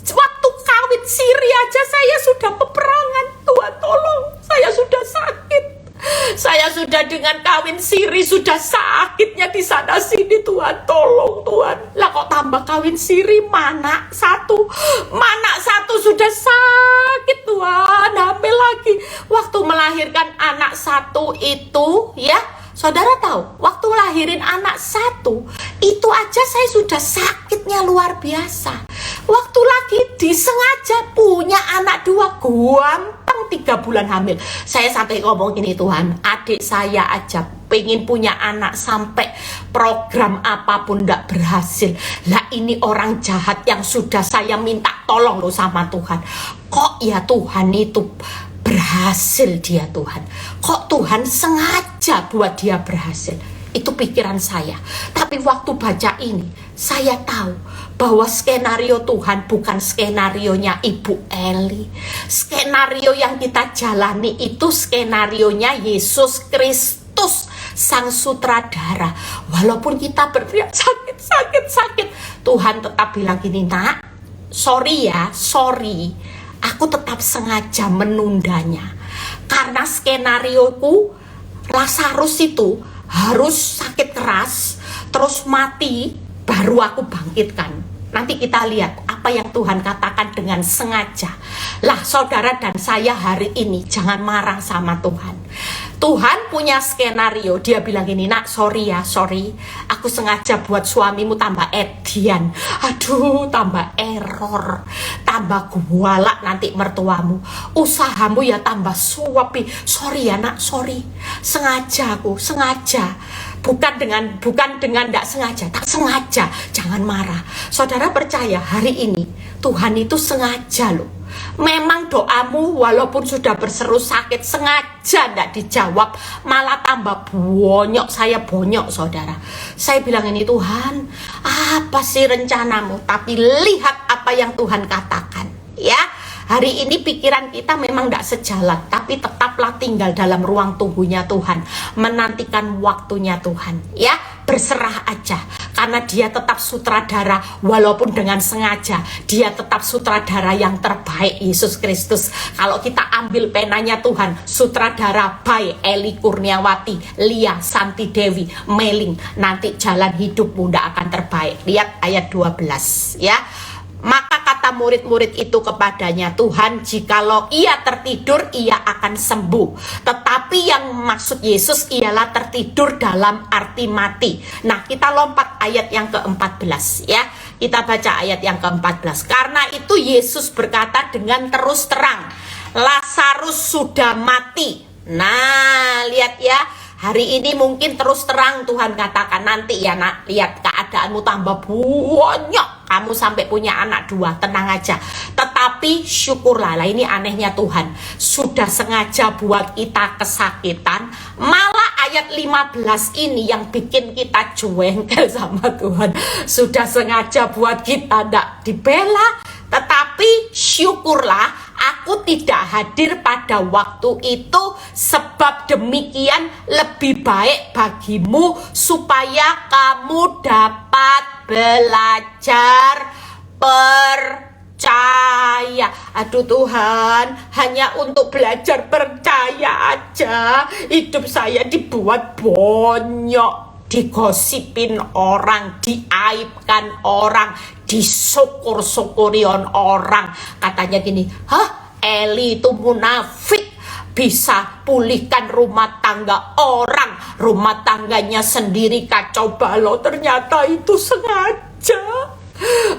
waktu kawin siri aja saya sudah peperangan. Tuhan tolong, saya sudah sakit. Saya sudah dengan kawin siri sudah sakitnya di sana sini, Tuhan tolong Tuhan. Lah kok tambah kawin siri, mana satu sudah sakit Tuhan, hamil lagi. Waktu melahirkan anak satu itu ya, saudara tahu, waktu lahirin anak satu itu aja saya sudah sakitnya luar biasa. Waktu lagi disengaja punya anak dua, gampang 3 bulan hamil. Saya sampai ngomong gini, Tuhan, adik saya aja pengen punya anak sampai program apapun ndak berhasil. Lah ini orang jahat yang sudah saya minta tolong loh sama Tuhan. Kok ya Tuhan itu berhasil dia Tuhan? Kok Tuhan sengaja buat dia berhasil? Itu pikiran saya. Tapi waktu baca ini, saya tahu bahwa skenario Tuhan bukan skenarionya Ibu Eli. Skenario yang kita jalani itu skenarionya Yesus Kristus, Sang Sutradara. Walaupun kita berteriak sakit, Tuhan tetap bilang gini, nak, sorry, aku tetap sengaja menundanya. Karena skenarioku Lazarus itu harus sakit keras, terus mati, baru aku bangkitkan. Nanti kita lihat apa yang Tuhan katakan dengan sengaja. Lah saudara dan saya hari ini jangan marah sama Tuhan. Tuhan punya skenario, dia bilang gini, nak sorry, aku sengaja buat suamimu tambah edian, aduh tambah error, tambah gualak nanti mertuamu, usahamu ya tambah suapi, sorry ya nak, sorry, sengaja, bukan dengan tidak sengaja, tak sengaja, jangan marah. Saudara percaya hari ini Tuhan itu sengaja loh. Memang doamu walaupun sudah berseru sakit sengaja tidak dijawab, malah tambah bonyok. Saya bonyok saudara. Saya bilang ini, Tuhan apa sih rencanamu? Tapi lihat apa yang Tuhan katakan ya. Hari ini pikiran kita memang tidak sejalan, tapi tetaplah tinggal dalam ruang tunggunya Tuhan, menantikan waktunya Tuhan ya. Berserah aja, karena dia tetap sutradara. Walaupun dengan sengaja, dia tetap sutradara yang terbaik, Yesus Kristus. Kalau kita ambil penanya Tuhan, sutradara by Eli Kurniawati, Lia Santi Dewi, Meling, nanti jalan hidupmu tidak akan terbaik. Lihat ayat 12 ya. Maka kata murid-murid itu kepadanya, Tuhan, jikalau ia tertidur, ia akan sembuh. Tetapi yang maksud Yesus ialah tertidur dalam arti mati. Nah, kita lompat ayat yang ke-14 ya. Kita baca ayat yang ke-14. Karena itu Yesus berkata dengan terus terang, Lazarus sudah mati. Nah, lihat ya. Hari ini mungkin terus terang Tuhan katakan, nanti ya nak, lihat keadaanmu tambah banyak, kamu sampai punya anak 2, tenang aja. Tetapi syukurlah, lah ini anehnya Tuhan, sudah sengaja buat kita kesakitan. Malah ayat 15 ini yang bikin kita jengkel sama Tuhan. Sudah sengaja buat kita tidak dibela, tetapi syukurlah aku tidak hadir pada waktu itu, sebab demikian lebih baik bagimu supaya kamu dapat belajar percaya. Aduh Tuhan, hanya untuk belajar percaya aja hidup saya dibuat bonyok, digosipin orang, diaibkan orang, disyukur-syukurion orang. Katanya gini, Eli itu munafik, bisa pulihkan rumah tangga orang, rumah tangganya sendiri kacau balau. Ternyata itu sengaja.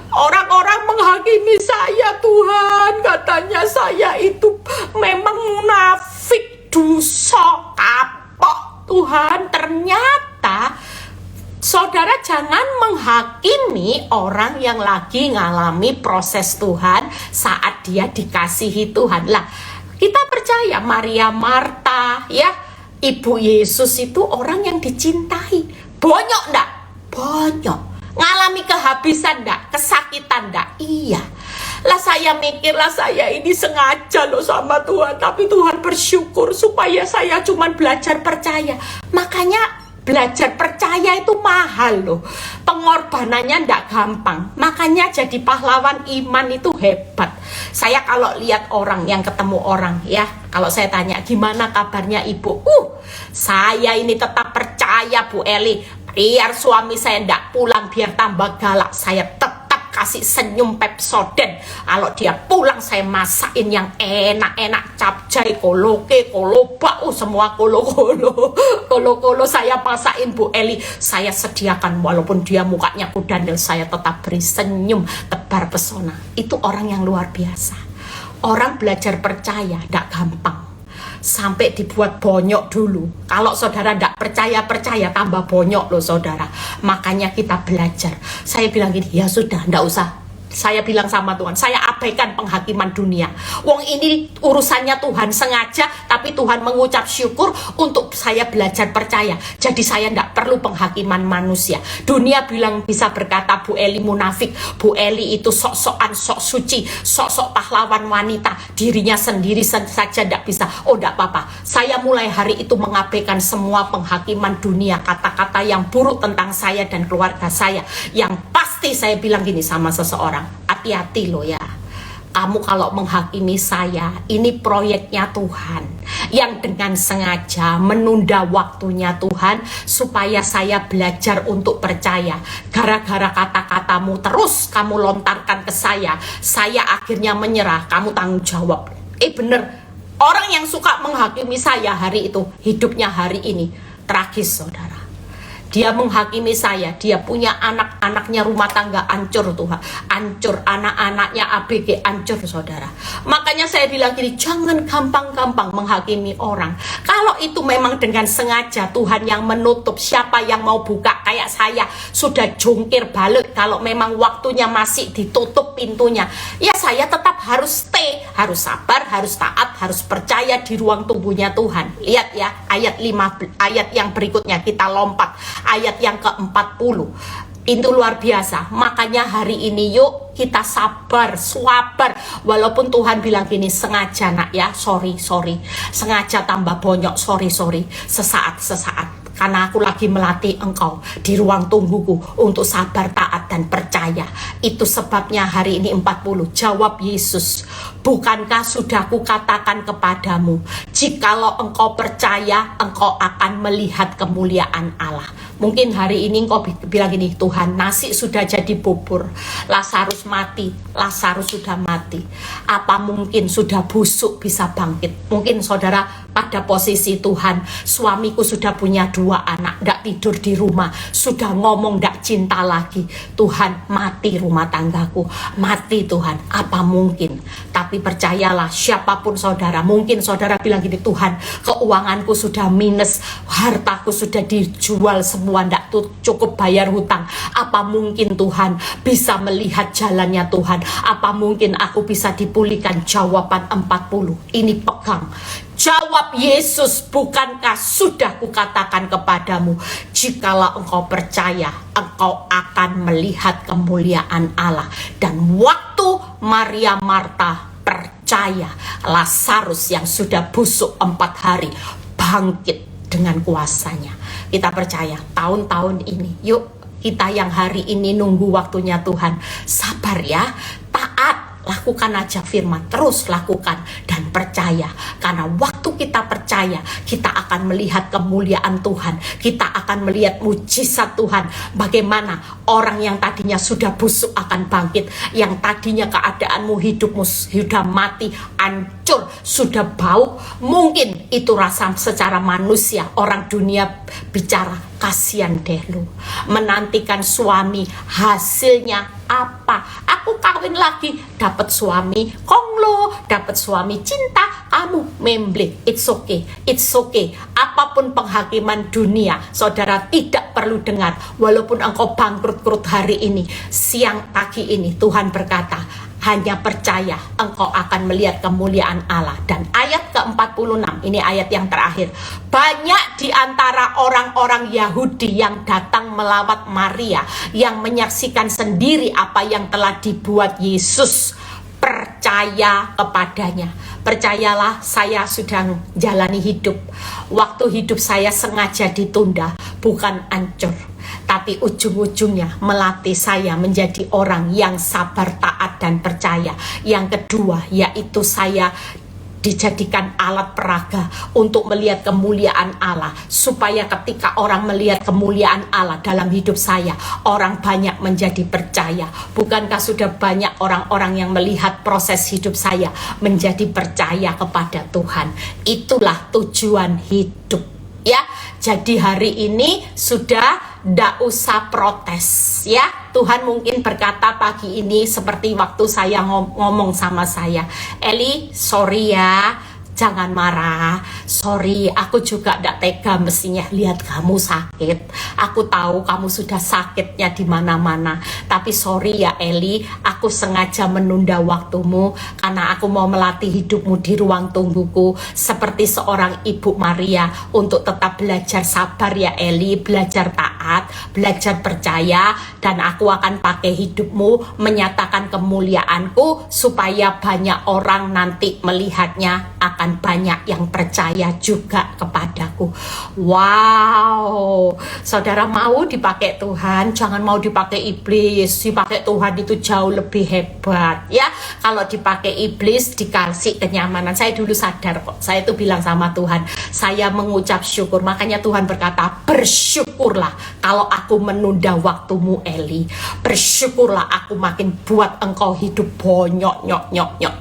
Orang-orang menghakimi saya, Tuhan, katanya saya itu memang munafik, dosa, kapok. Tuhan, ternyata saudara jangan menghakimi orang yang lagi ngalami proses Tuhan saat dia dikasihi Tuhan. Lah, kita percaya Maria Marta ya, Ibu Yesus itu orang yang dicintai. Bonyok ndak? Bonyok. Ngalami kehabisan ndak? Kesakitan ndak? Iya. Lah saya mikirlah saya ini sengaja loh sama Tuhan, tapi Tuhan bersyukur supaya saya cuman belajar percaya. Makanya belajar percaya itu mahal loh, pengorbanannya ndak gampang. Makanya jadi pahlawan iman itu hebat. Saya kalau lihat orang yang ketemu orang ya, kalau saya tanya gimana kabarnya ibu, saya ini tetap percaya Bu Eli. Biar suami saya ndak pulang, biar tambah galak, saya tetap kasih senyum Pepsodent. Kalau dia pulang saya masakin yang enak-enak, capcay, koloke, kolobak, semua kolo-kolo saya masakin Bu Eli. Saya sediakan, walaupun dia mukanya kudandel, saya tetap beri senyum tebar pesona. Itu orang yang luar biasa. Orang belajar percaya ndak gampang. Sampai dibuat bonyok dulu. Kalau saudara tidak percaya tambah bonyok loh saudara. Makanya kita belajar. Saya bilang gini, ya sudah, tidak usah. Saya bilang sama Tuhan, saya abaikan penghakiman dunia. Wong ini urusannya Tuhan sengaja, tapi Tuhan mengucap syukur untuk saya belajar percaya. Jadi saya tidak perlu penghakiman manusia. Dunia bilang bisa berkata Bu Eli munafik, Bu Eli itu sok-sokan, sok suci, sok-sok pahlawan wanita, dirinya sendiri saja tidak bisa. Oh tidak apa-apa, saya mulai hari itu mengabaikan semua penghakiman dunia, kata-kata yang buruk tentang saya dan keluarga saya. Yang pasti saya bilang gini sama seseorang, hati-hati loh ya, kamu kalau menghakimi saya, ini proyeknya Tuhan yang dengan sengaja menunda waktunya Tuhan supaya saya belajar untuk percaya. Gara-gara kata-katamu terus kamu lontarkan ke saya akhirnya menyerah, kamu tanggung jawab. Bener, orang yang suka menghakimi saya hari itu, hidupnya hari ini tragis saudara. Dia menghakimi saya, dia punya anak-anaknya rumah tangga hancur Tuhan, hancur, anak-anaknya ABG hancur saudara. Makanya saya bilang gini, jangan gampang-gampang menghakimi orang. Kalau itu memang dengan sengaja Tuhan yang menutup, siapa yang mau buka? Kayak saya sudah jungkir balik, kalau memang waktunya masih ditutup pintunya, ya saya tetap harus stay, harus sabar, harus taat, harus percaya di ruang tunggunya Tuhan. Lihat ya, ayat yang berikutnya, kita lompat ayat yang ke-40. Itu luar biasa. Makanya hari ini yuk kita sabar. Walaupun Tuhan bilang gini, sengaja nak ya, sorry, sengaja tambah bonyok, sorry, sesaat, karena aku lagi melatih engkau di ruang tungguku untuk sabar, taat, dan percaya. Itu sebabnya hari ini 40. Jawab Yesus, bukankah sudah kukatakan kepadamu, jikalau engkau percaya, engkau akan melihat kemuliaan Allah. Mungkin hari ini engkau bilang gini, Tuhan, nasi sudah jadi bubur, Lazarus mati, Lazarus sudah mati. Apa mungkin sudah busuk bisa bangkit? Mungkin saudara pada posisi Tuhan, suamiku sudah punya 2 anak, ndak tidur di rumah, sudah ngomong ndak cinta lagi. Tuhan, mati rumah tanggaku, mati Tuhan, apa mungkin? Tapi percayalah, siapapun saudara, mungkin saudara bilang gini, Tuhan, keuanganku sudah minus, hartaku sudah dijual semua, ndak cukup bayar hutang. Apa mungkin Tuhan bisa melihat jalannya Tuhan? Apa mungkin aku bisa dipulihkan? Jawaban 40 ini pegang. Jawab Yesus, bukankah sudah kukatakan kepadamu, jikalau engkau percaya, engkau akan melihat kemuliaan Allah. Dan waktu Maria Marta percaya, Lazarus yang sudah busuk 4 hari bangkit dengan kuasanya. Kita percaya tahun-tahun ini, yuk kita yang hari ini nunggu waktunya Tuhan, sabar ya, taat, lakukan aja firman, terus lakukan dan percaya. Karena waktu kita percaya, kita akan melihat kemuliaan Tuhan, kita akan melihat mujizat Tuhan. Bagaimana orang yang tadinya sudah busuk akan bangkit, yang tadinya keadaanmu, hidupmu sudah mati, hancur, sudah bau. Mungkin itu rasa secara manusia, orang dunia bicara, kasihan deh lu, menantikan suami, hasilnya apa? Aku kawin lagi, dapat suami konglo, dapat suami cinta, kamu memble. It's okay, it's okay. Apapun penghakiman dunia, saudara tidak perlu dengar. Walaupun engkau bangkrut hari ini, siang pagi ini, Tuhan berkata, hanya percaya, engkau akan melihat kemuliaan Allah. Dan ayat ke-46, ini ayat yang terakhir. Banyak di antara orang-orang Yahudi yang datang melawat Maria, yang menyaksikan sendiri apa yang telah dibuat Yesus, percaya kepadanya. Percayalah, saya sudah jalani hidup. Waktu hidup saya sengaja ditunda, bukan hancur, tapi ujung-ujungnya melatih saya menjadi orang yang sabar, taat, dan percaya. Yang kedua, yaitu saya dijadikan alat peraga untuk melihat kemuliaan Allah, supaya ketika orang melihat kemuliaan Allah dalam hidup saya, orang banyak menjadi percaya. Bukankah sudah banyak orang-orang yang melihat proses hidup saya menjadi percaya kepada Tuhan? Itulah tujuan hidup, ya. Jadi hari ini sudah ndak usah protes, ya. Tuhan mungkin berkata pagi ini seperti waktu saya ngomong sama saya, Eli, sorry ya, jangan marah, sorry, aku juga ndak tega mestinya lihat kamu sakit. Aku tahu kamu sudah sakitnya di mana-mana, tapi sorry ya Eli, aku sengaja menunda waktumu karena aku mau melatih hidupmu di ruang tungguku seperti seorang Ibu Maria untuk tetap belajar sabar ya Eli, belajar taat, belajar percaya, dan aku akan pakai hidupmu menyatakan kemuliaanku supaya banyak orang nanti melihatnya, akan banyak yang percaya juga kepadaku. Wow, saudara mau dipakai Tuhan, jangan mau dipakai iblis. Dipakai Tuhan itu jauh lebih hebat, ya. Kalau dipakai iblis dikasih kenyamanan. Saya dulu sadar kok, saya itu bilang sama Tuhan, saya mengucap syukur. Makanya Tuhan berkata, bersyukurlah kalau aku menunda waktumu Eli. Bersyukurlah aku makin buat engkau hidup bonyok nyok nyok nyok.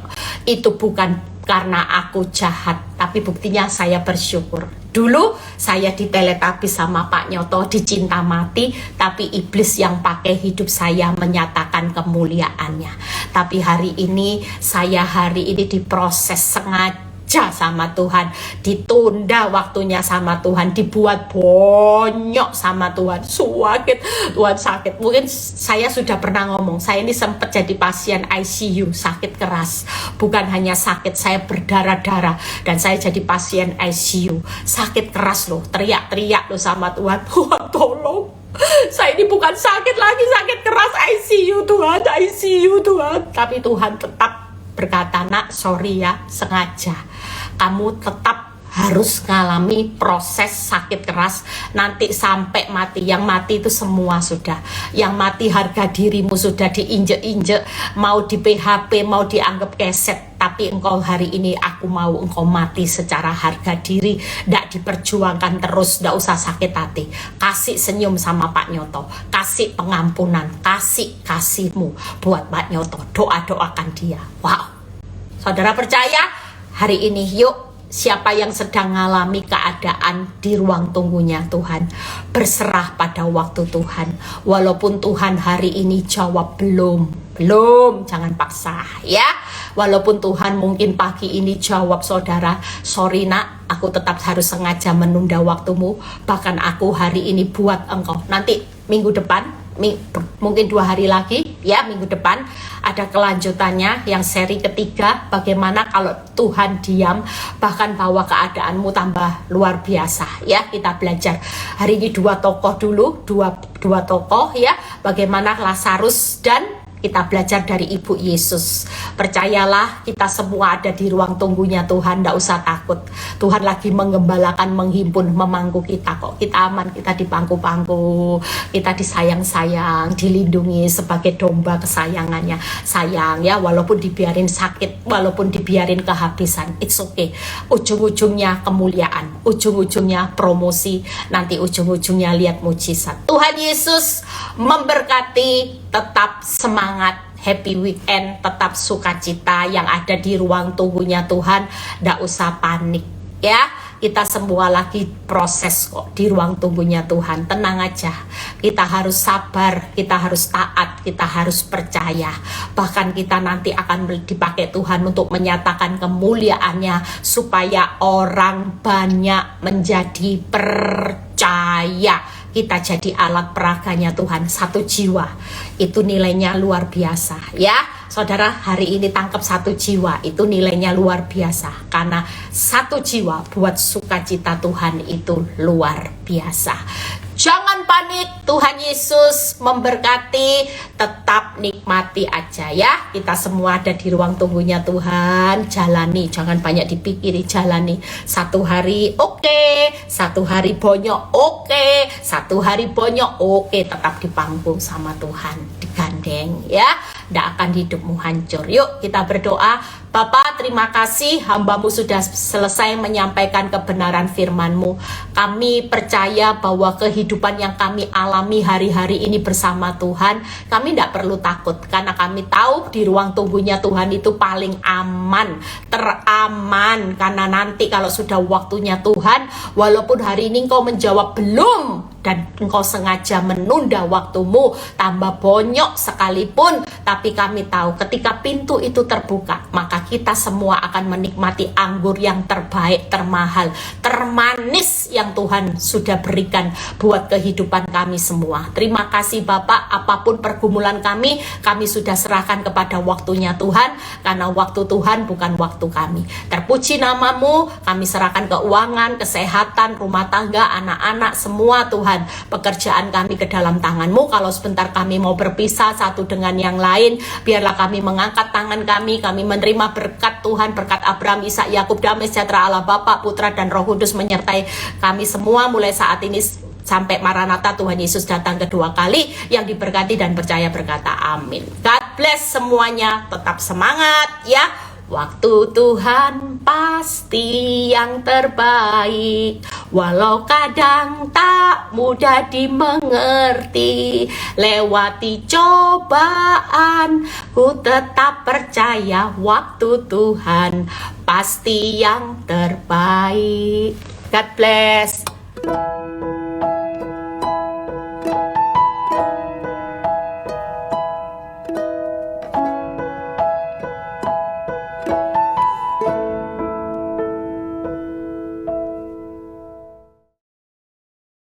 Itu bukan karena aku jahat, tapi buktinya saya bersyukur. Dulu saya diteletubbies sama Pak Nyoto, dicinta mati, tapi iblis yang pakai hidup saya menyatakan kemuliaannya. Tapi hari ini saya diproses sengaja sama Tuhan, ditunda waktunya sama Tuhan, dibuat bonyok sama Tuhan, Tuhan sakit. Mungkin saya sudah pernah ngomong, saya ini sempat jadi pasien ICU, sakit keras, bukan hanya sakit, saya berdarah-darah, dan saya jadi pasien ICU, sakit keras loh, teriak-teriak loh sama Tuhan, Tuhan tolong, saya ini bukan sakit lagi, sakit keras, ICU Tuhan, ICU Tuhan. Tapi Tuhan tetap berkata, nak sorry ya, sengaja kamu tetap harus ngalami proses sakit keras nanti sampai mati. Yang mati itu semua sudah, yang mati harga dirimu sudah diinjek-injek, mau di PHP, mau dianggap keset. Tapi engkau hari ini, aku mau engkau mati secara harga diri, ndak diperjuangkan terus, ndak usah sakit hati, kasih senyum sama Pak Nyoto, kasih pengampunan, kasih kasihmu buat Pak Nyoto, doa-doakan dia. Wow, saudara percaya? Hari ini yuk, siapa yang sedang mengalami keadaan di ruang tunggunya Tuhan, berserah pada waktu Tuhan. Walaupun Tuhan hari ini jawab belum, jangan paksa ya. Walaupun Tuhan mungkin pagi ini jawab saudara, sorry nak, aku tetap harus sengaja menunda waktumu. Bahkan aku hari ini buat engkau, nanti minggu depan, mungkin 2 hari lagi ya, minggu depan ada kelanjutannya yang seri ketiga, bagaimana kalau Tuhan diam bahkan bahwa keadaanmu tambah luar biasa ya. Kita belajar hari ini 2 tokoh dulu, dua tokoh ya, bagaimana Lazarus, dan kita belajar dari Ibu Yesus. Percayalah, kita semua ada di ruang tunggunya Tuhan, tidak usah takut. Tuhan lagi menggembalakan, menghimpun, memangku kita kok. Kita aman, kita di pangku-pangku, kita disayang-sayang, dilindungi sebagai domba kesayangannya. Sayang ya, walaupun dibiarin sakit, walaupun dibiarin kehabisan, it's okay. Ujung-ujungnya kemuliaan, ujung-ujungnya promosi, nanti ujung-ujungnya lihat mujizat. Tuhan Yesus memberkati, tetap semangat, happy weekend, tetap sukacita yang ada di ruang tunggunya Tuhan, ndak usah panik ya. Kita semua lagi proses kok di ruang tunggunya Tuhan, tenang aja. Kita harus sabar, kita harus taat, kita harus percaya. Bahkan kita nanti akan dipakai Tuhan untuk menyatakan kemuliaannya, supaya orang banyak menjadi percaya. Kita jadi alat peraganya Tuhan. 1 jiwa itu nilainya luar biasa ya. Saudara, hari ini tangkap 1 jiwa, itu nilainya luar biasa. Karena 1 jiwa buat sukacita Tuhan itu luar biasa. Jangan panik, Tuhan Yesus memberkati, tetap nikmati aja ya. Kita semua ada di ruang tunggunya Tuhan, jalani, jangan banyak dipikiri, jalani. 1 hari oke, 1 hari bonyok oke, 1 hari bonyok oke, tetap di panggung sama Tuhan, digandeng ya. Tidak akan hidupmu hancur. Yuk kita berdoa. Bapak, terima kasih hamba-Mu sudah selesai menyampaikan kebenaran firman-Mu. Kami percaya bahwa kehidupan yang kami alami hari-hari ini bersama Tuhan, kami tidak perlu takut. Karena kami tahu di ruang tunggunya Tuhan itu paling aman, teraman. Karena nanti kalau sudah waktunya Tuhan, walaupun hari ini Engkau menjawab belum, dan Engkau sengaja menunda waktumu, tambah bonyok sekalipun, tapi kami tahu ketika pintu itu terbuka, maka kita semua akan menikmati anggur yang terbaik, termahal, termanis yang Tuhan sudah berikan buat kehidupan kami semua. Terima kasih Bapak, apapun pergumulan kami sudah serahkan kepada waktunya Tuhan, karena waktu Tuhan bukan waktu kami. Terpuji namamu, kami serahkan keuangan, kesehatan, rumah tangga, anak-anak, semua Tuhan. Pekerjaan kami ke dalam tangan-Mu. Kalau sebentar kami mau berpisah satu dengan yang lain, biarlah kami mengangkat tangan kami menerima berkat Tuhan, berkat Abraham, Ishak, Yakub, damai sejahtera Allah Bapa, Putra dan Roh Kudus menyertai kami semua mulai saat ini sampai Maranatha Tuhan Yesus datang kedua kali. Yang diberkati dan percaya berkata amin. God bless semuanya, tetap semangat ya. Waktu Tuhan pasti yang terbaik, walau kadang tak mudah dimengerti. Lewati cobaan, ku tetap percaya waktu Tuhan pasti yang terbaik. God bless.